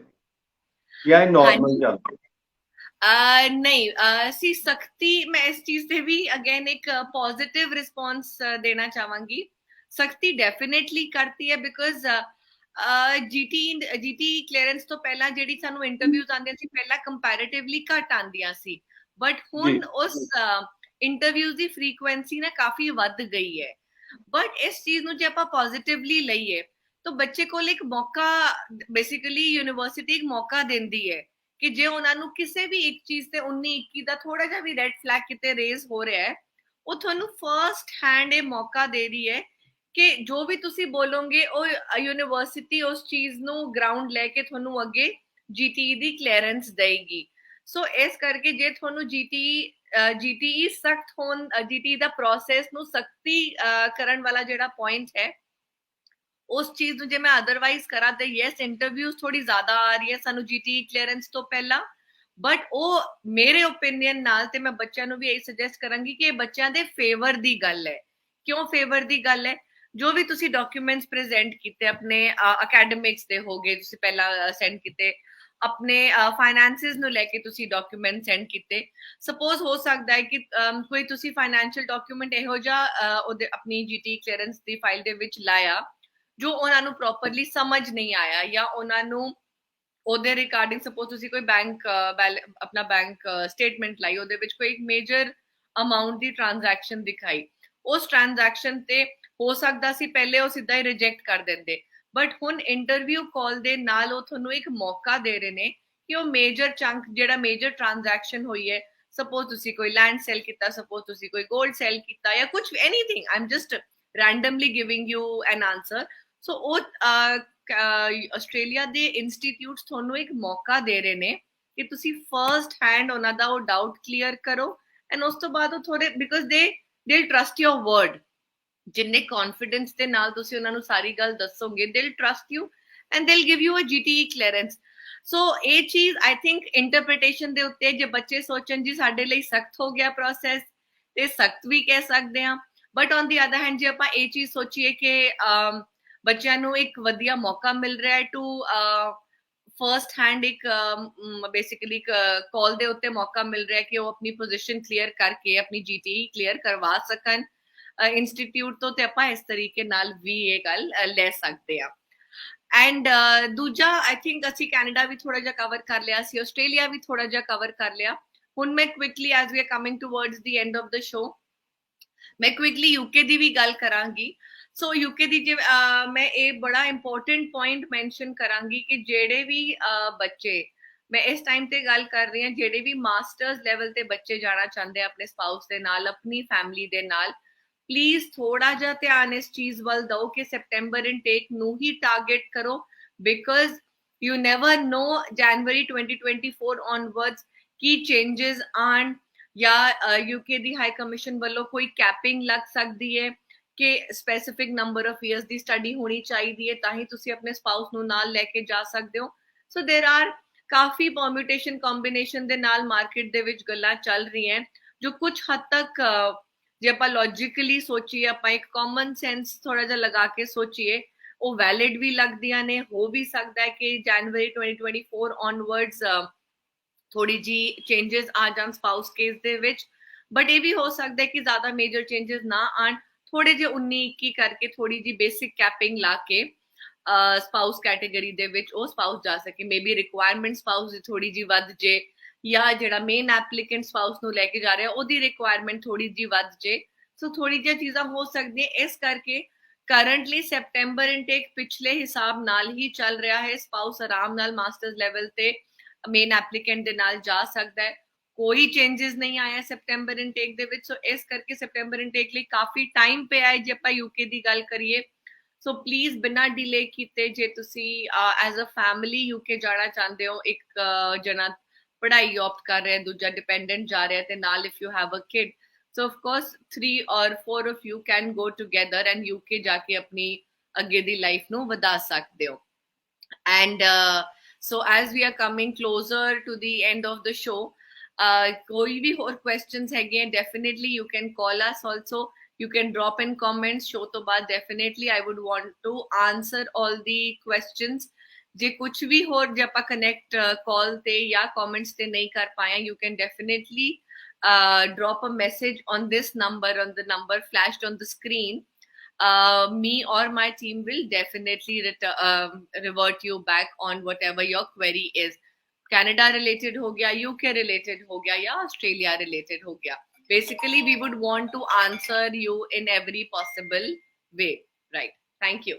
ਜਾਂ ਇਹ ਨਾਰਮਲ ਚੱਲ ਰਿਹਾ? ਨਹੀਂ, ਅਸੀਂ ਸਖਤੀ, ਮੈਂ ਇਸ ਚੀਜ਼ ਤੇ ਵੀ ਅਗੇਨ ਇੱਕ ਪੋਜ਼ਿਟਿਵ ਰਿਸਪੌਂਸ ਦੇਣਾ ਚਾਹਾਂਗੀ। ਸਖਤੀ ਡੈਫੀਨੇਟਲੀ ਕਰਤੀ ਹੈ ਬਿਕੋਜ਼ ਜੀਟੀ ਕਲੀਅਰੈਂਸ ਤੋਂ ਪਹਿਲਾਂ ਜਿਹੜੀ ਸਾਨੂੰ ਇੰਟਰਵਿਊਜ਼ ਆਉਂਦੀਆਂ ਸੀ ਪਹਿਲਾਂ ਕੰਪੈਰੀਟਿਵਲੀ ਘੱਟ ਆਉਂਦੀਆਂ ਸੀ, ਬਟ ਹੁਣ ਉਸ ਇੰਟਰਵਿਊਜ਼ ਦੀ ਫ੍ਰੀਕੁਐਂਸੀ ਨਾ ਕਾਫੀ ਵੱਧ ਗਈ ਹੈ। ਬਟ ਇਸ ਚੀਜ਼ ਨੂੰ ਜੇ ਆਪਾਂ ਪੋਜ਼ਿਟਿਵਲੀ ਲਈਏ ਤਾਂ ਬੱਚੇ ਕੋਲ ਇੱਕ ਮੌਕਾ, ਬੇਸਿਕਲੀ ਯੂਨੀਵਰਸਿਟੀ ਇੱਕ ਮੌਕਾ ਦਿੰਦੀ ਹੈ ਕਿ ਜੇ ਉਹਨਾਂ ਨੂੰ ਕਿਸੇ ਵੀ ਇੱਕ ਚੀਜ਼ ਤੇ 19-21 ਦਾ ਥੋੜਾ ਜਿਹਾ ਵੀ ਰੈਡ ਫਲੈਗ ਕਿਤੇ ਰੇਜ਼ ਹੋ ਰਿਹਾ ਹੈ, ਉਹ ਤੁਹਾਨੂੰ ਫਰਸਟ ਹੈਂਡ ਇਹ ਮੌਕਾ ਦੇ ਰਹੀ ਹੈ ਕਿ ਜੋ ਵੀ ਤੁਸੀਂ ਬੋਲੋਗੇ ਉਹ ਯੂਨੀਵਰਸਿਟੀ ਉਸ ਚੀਜ਼ ਨੂੰ ਗਰਾਊਂਡ ਲੈ ਕੇ ਤੁਹਾਨੂੰ ਅੱਗੇ ਜੀਟੀ ਦੀ ਕਲੀਅਰੈਂਸ ਦੇਗੀ। ਸੋ ਇਸ ਕਰਕੇ ਜੇ ਤੁਹਾਨੂੰ ਜੀਟੀ ਸਖਤ ਹੋਣ, ਜੀਟੀ ਦਾ ਪ੍ਰੋਸੈਸ ਨੂੰ ਸਖਤੀ ਕਰਨ ਵਾਲਾ ਜਿਹੜਾ ਪੁਆਇੰਟ ਹੈ ਉਸ ਚੀਜ਼ ਨੂੰ ਜੇ ਮੈਂ ਅਦਰਵਾਈਜ਼ ਕਰਾਂ ਤਾਂ ਯੈਸ ਇੰਟਰਵਿਊਜ਼ ਥੋੜੀ ਜ਼ਿਆਦਾ ਆ ਰਹੀ ਹੈ ਸਾਨੂੰ ਜੀਟੀ ਕਲੀਅਰੈਂਸ ਤੋਂ ਪਹਿਲਾਂ, ਬਟ ਉਹ ਮੇਰੇ ਓਪੀਨੀਅਨ ਨਾਲ ਤੇ ਮੈਂ ਬੱਚਿਆਂ ਨੂੰ ਵੀ ਇਹੀ ਸੁਜੈਸਟ ਕਰਾਂਗੀ ਕਿ ਇਹ ਬੱਚਿਆਂ ਦੇ ਫੇਵਰ ਦੀ ਗੱਲ ਹੈ। ਕਿਉਂ ਫੇਵਰ ਦੀ ਗੱਲ ਹੈ? ਜੋ ਵੀ ਤੁਸੀਂ ਡਾਕੂਮੈਂਟਸ ਪ੍ਰੈਜ਼ੈਂਟ ਕੀਤੇ ਆਪਣੇ ਅਕੈਡਮਿਕਸ ਦੇ ਹੋਗੇ, ਤੁਸੀਂ ਪਹਿਲਾਂ ਸੈਂਡ ਕੀਤੇ, ਆਪਣੇ ਫਾਈਨੈਂਸਿਸ ਨੂੰ ਲੈ ਕੇ ਤੁਸੀਂ ਡਾਕੂਮੈਂਟ ਸੈਂਡ ਕੀਤੇ, ਸਪੋਜ਼ ਹੋ ਸਕਦਾ ਹੈ ਕਿ ਕੋਈ ਤੁਸੀਂ ਫਾਈਨੈਂਸ਼ੀਅਲ ਡਾਕੂਮੈਂਟ ਇਹੋ ਜਿਹਾ ਉਹਦੇ ਆਪਣੀ ਜੀਟੀ ਕਲੀਅਰੈਂਸ ਦੀ ਫਾਈਲ ਦੇ ਵਿੱਚ ਲਾਇਆ ਜੋ ਉਹਨਾਂ ਨੂੰ ਪ੍ਰੋਪਰਲੀ ਸਮਝ ਨਹੀਂ ਆਇਆ, ਜਾਂ ਉਹਨਾਂ ਨੂੰ ਉਹਦੇ ਰਿਗਾਰਡਿੰਗ ਸਪੋਜ਼ ਤੁਸੀਂ ਕੋਈ ਬੈਂਕ ਆਪਣਾ ਬੈਂਕ ਸਟੇਟਮੈਂਟ ਲਾਈ, ਉਹਦੇ ਵਿੱਚ ਕੋਈ ਇੱਕ ਮੇਜਰ ਅਮਾਉਂਟ ਦੀ ਟ੍ਰਾਂਜੈਕਸ਼ਨ ਦਿਖਾਈ, ਉਸ ਟ੍ਰਾਂਜੈਕਸ਼ਨ ਤੇ ਹੋ ਸਕਦਾ ਸੀ ਪਹਿਲੇ ਉਹ ਸਿੱਧਾ ਹੀ ਰਿਜੈਕਟ ਕਰ ਦਿੰਦੇ, ਬਟ ਹੁਣ ਇੰਟਰਵਿਊ ਕਾਲ ਦੇ ਨਾਲ ਉਹ ਤੁਹਾਨੂੰ ਇੱਕ ਮੌਕਾ ਦੇ ਰਹੇ ਨੇ ਕਿ ਉਹ ਮੇਜਰ ਚੰਕ ਜਿਹੜਾ ਮੇਜਰ ਟ੍ਰਾਂਜੈਕਸ਼ਨ ਹੋਈ ਹੈ, ਸਪੋਜ਼ ਤੁਸੀਂ ਕੋਈ ਲੈਂਡ ਸੈਲ ਕੀਤਾ, ਸਪੋਜ਼ ਤੁਸੀਂ ਕੋਈ ਗੋਲਡ ਸੈਲ ਕੀਤਾ, ਜਾਂ ਕੁਝ anything, I am just randomly giving you an answer, ਸੋ ਉਹ ਆਸਟ੍ਰੇਲੀਆ ਦੇ ਇੰਸਟੀਟਿਊਟਸ ਤੁਹਾਨੂੰ ਇੱਕ ਮੌਕਾ ਦੇ ਰਹੇ ਨੇ ਕਿ ਤੁਸੀਂ ਫਰਸਟ ਹੈਂਡ ਉਹਨਾਂ ਦਾ ਉਹ ਡਾਊਟ ਕਲੀਅਰ ਕਰੋ, ਐਂਡ ਉਸ ਤੋਂ ਬਾਅਦ ਉਹ ਥੋੜੇ because they trust your word, ਜਿੰਨੇ ਕੌਨਫੀਡੈਂਸ ਦੇ ਨਾਲ ਤੁਸੀਂ ਉਹਨਾਂ ਨੂੰ ਸਾਰੀ ਗੱਲ ਦੱਸੋਗੇ, they'll trust you and they'll give you a GT clearance. So ਇਹ ਚੀਜ਼ ਆਈ ਥਿੰਕ ਇੰਟਰਪ੍ਰੀਟੇਸ਼ਨ ਦੇ ਉੱਤੇ ਜੇ ਬੱਚੇ ਸੋਚਣ ਜੀ ਸਾਡੇ ਲਈ ਸਖਤ ਹੋ ਗਿਆ ਪ੍ਰੋਸੈਸ, ਤੇ ਸਖਤ ਵੀ ਕਹਿ ਸਕਦੇ ਹਾਂ, but on the other hand ਜੇ ਆਪਾਂ ਇਹ ਚੀਜ਼ ਸੋਚੀਏ ਕਿ ਬੱਚਿਆਂ ਨੂੰ ਇੱਕ ਵਧੀਆ ਮੌਕਾ ਮਿਲ ਰਿਹਾ ਹੈ ਟੂ ਫਰਸਟ ਹੈਂਡ ਇੱਕ ਬੇਸਿਕਲੀ ਕਾਲ ਦੇ ਉੱਤੇ ਮੌਕਾ ਮਿਲ ਰਿਹਾ ਕਿ ਉਹ ਆਪਣੀ ਪੋਜੀਸ਼ਨ ਕਲੀਅਰ ਕਰਕੇ ਆਪਣੀ ਜੀਟੀ ਕਲੀਅਰ ਕਰਵਾ ਸਕਣ ਇੰਸਟੀਟਿਊਟ ਤੋਂ, ਤੇ ਆਪਾਂ ਇਸ ਤਰੀਕੇ ਨਾਲ ਵੀ ਇਹ ਗੱਲ ਲੈ ਸਕਦੇ ਹਾਂ। ਐਂਡ ਦੂਜਾ ਆਈ ਥਿੰਕ ਅਸੀਂ ਕੈਨੇਡਾ ਵੀ ਥੋੜਾ ਜਿਹਾ ਕਵਰ ਕਰ ਲਿਆ ਸੀ, ਆਸਟ੍ਰੇਲੀਆ ਵੀ ਥੋੜਾ ਜਿਹਾ ਕਵਰ ਕਰ ਲਿਆ। ਹੁਣ ਮੈਂ quickly as we are coming towards the end of the show ਮੈਂ ਕੁਇਕਲੀ ਯੂਕੇ ਦੀ ਵੀ ਗੱਲ ਕਰਾਂਗੀ। ਸੋ ਯੂਕੇ ਦੀ ਜੇ ਮੈਂ ਇਹ ਬੜਾ ਇੰਪੋਰਟੈਂਟ ਪੁਆਇੰਟ ਮੈਂਸ਼ਨ ਕਰਾਂਗੀ ਕਿ ਜਿਹੜੇ ਵੀ ਬੱਚੇ, ਮੈਂ ਇਸ ਟਾਈਮ ਤੇ ਗੱਲ ਕਰ ਰਹੀ ਹਾਂ, ਜਿਹੜੇ ਵੀ ਮਾਸਟਰਸ ਲੈਵਲ ਤੇ ਬੱਚੇ ਜਾਣਾ ਚਾਹੁੰਦੇ ਆ ਆਪਣੇ ਸਪਾਊਸ ਦੇ ਨਾਲ, ਆਪਣੀ ਫੈਮਿਲੀ ਦੇ ਨਾਲ, ਪਲੀਜ਼ ਥੋੜਾ ਜਿਹਾ ਧਿਆਨ ਇਸ ਚੀਜ਼ ਵੱਲ ਦਿਓ ਕਿ ਸੈਪਟੈਂਬਰ ਇਨਟੇਕ ਨੂੰ ਹੀ ਟਾਰਗੇਟ ਕਰੋ, because you never know January 2024 onwards Ki changes ਆਣ, ਜਾਂ ਯੂਕੇ ਦੀ ਹਾਈ ਕਮਿਸ਼ਨ ਵੱਲੋਂ ਕੋਈ ਕੈਪਿੰਗ ਲੱਗ ਸਕਦੀ ਹੈ ਕਿ specific number of years the study ਹੋਣੀ ਚਾਹੀਦੀ ਹੈ ਤਾਂ ਹੀ ਤੁਸੀਂ ਆਪਣੇ ਸਪਾਊਸ ਨੂੰ ਨਾਲ ਲੈ ਕੇ ਜਾ ਸਕਦੇ ਹੋ। ਸੋ ਦੇਰ ਆਰ ਕਾਫੀ ਪਰਮਿਊਟੇਸ਼ਨ ਕੰਬੀਨੇਸ਼ਨ ਦੇ ਨਾਲ ਮਾਰਕੀਟ ਦੇ ਵਿੱਚ ਗੱਲਾਂ ਚੱਲ ਰਹੀਆਂ ਜੋ ਕੁਝ ਹੱਦ ਤੱਕ ਜੇ ਆਪਾਂ ਲੌਜੀਕਲੀ ਸੋਚੀਏ, ਆਪਾਂ ਇੱਕ ਕਾਮਨ ਸੈਂਸ ਥੋੜਾ ਜਿਹਾ ਲਗਾ ਕੇ ਸੋਚੀਏ, ਉਹ ਵੈਲਿਡ ਵੀ ਲੱਗਦੀਆਂ ਨੇ। ਹੋ ਵੀ ਸਕਦਾ ਹੈ ਕਿ ਜਨਵਰੀ 2024 ਔਨਵਰਡਸ ਥੋੜੀ ਜੀ ਚੇਂਜਸ ਆ ਜਾਣ ਸਪਾਊਸ ਕੇਸ ਦੇ ਵਿੱਚ, ਬਟ ਇਹ ਵੀ ਹੋ ਸਕਦਾ ਹੈ ਕਿ ਜ਼ਿਆਦਾ ਮੇਜਰ ਚੇਂਜਸ ਨਾ ਆਣ, ਥੋੜੇ ਜਿਹੇ 19-21 ਕਰਕੇ ਥੋੜੀ ਜੀ ਬੇਸਿਕ ਕੈਪਿੰਗ ਲਾ ਕੇ ਸਪਾਊਸ ਕੈਟੇਗਰੀ ਦੇ ਵਿੱਚ ਉਹ ਸਪਾਊਸ ਜਾ ਸਕੇ। ਮੇਬੀ ਰਿਕੁਆਇਰਮੈਂਟ ਸਪਾਊਸ ਦੀ ਥੋੜੀ ਜੀ ਵੱਧ ਜੇ, ਜਾਂ ਜਿਹੜਾ ਮੇਨ ਐਪਲੀਕੈਂਟ ਸਪਾਊਸ ਨੂੰ ਲੈ ਕੇ ਜਾ ਰਿਹਾ ਉਹਦੀ ਰਿਕੁਆਇਰਮੈਂਟ ਥੋੜੀ ਜੀ ਵੱਧ ਜੇ। ਸੋ ਥੋੜੀ ਜਿਹੀ ਚੀਜ਼ਾਂ ਹੋ ਸਕਦੀਆਂ। ਇਸ ਕਰਕੇ ਕਰੰਟਲੀ ਸੈਪਟੈਂਬਰ ਇਨਟੇਕ ਪਿਛਲੇ ਹਿਸਾਬ ਨਾਲ ਹੀ ਚੱਲ ਰਿਹਾ ਹੈ। ਸਪਾਊਸ ਆਰਾਮ ਨਾਲ ਮਾਸਟਰਸ ਲੈਵਲ ਤੇ ਮੇਨ ਐਪਲੀਕੈਂਟ ਦੇ ਨਾਲ ਜਾ ਸਕਦਾ ਹੈ। ਕੋਈ ਚੇਂਜਸ ਨਹੀਂ ਆਇਆ ਸੈਪਟੈਂਬਰ ਇਨਟੇਕ ਦੇ ਵਿੱਚ। ਸੋ ਇਸ ਕਰਕੇ ਸੈਪਟੈਂਬਰ ਇਨਟੇਕ ਲਈ ਕਾਫੀ ਟਾਈਮ ਪਿਆ ਹੈ ਜੇ ਆਪਾਂ ਯੂਕੇ ਦੀ ਗੱਲ ਕਰੀਏ। ਸੋ ਪਲੀਜ਼ ਬਿਨਾਂ ਡਿਲੇ ਕੀਤੇ ਜੇ ਤੁਸੀਂ ਐਜ਼ ਅ ਫੈਮਿਲੀ ਯੂਕੇ ਜਾਣਾ ਚਾਹੁੰਦੇ ਹੋ, ਇੱਕ ਜਣਾ ਪੜ੍ਹਾਈ ਆਪਟ ਕਰ ਰਿਹਾ, ਦੂਜਾ ਡਿਪੈਂਡੈਂਟ ਜਾ ਰਿਹਾ, ਤੇ ਨਾਲ if you have a kid, so of course 3 or 4 of you can go together and UK ਜਾ ਕੇ ਆਪਣੀ ਅੱਗੇ ਦੀ ਲਾਈਫ ਨੂੰ ਵਧਾ ਸਕਦੇ ਹੋ। And so as we are coming closer to the end of the show, koi bhi ਹੋਰ questions ਹੈਗੇ, definitely you can call us also, you can drop in comments show to baad, definitely I would want to answer all the questions। ਜੇ ਕੁਝ ਵੀ ਹੋਰ ਜੇ ਆਪਾਂ connect ਕਾਲ ਤੇ ਜਾਂ comments ਤੇ ਨਹੀਂ ਕਰ ਪਾਏ, you can definitely drop a message on this number, on the number flashed on the screen। me or my team will definitely revert you back on whatever your query is। Canada related ho gaya, UK related ho gaya, ya Australia related ho gaya, basically we would want to answer you in every possible way, right? Thank you।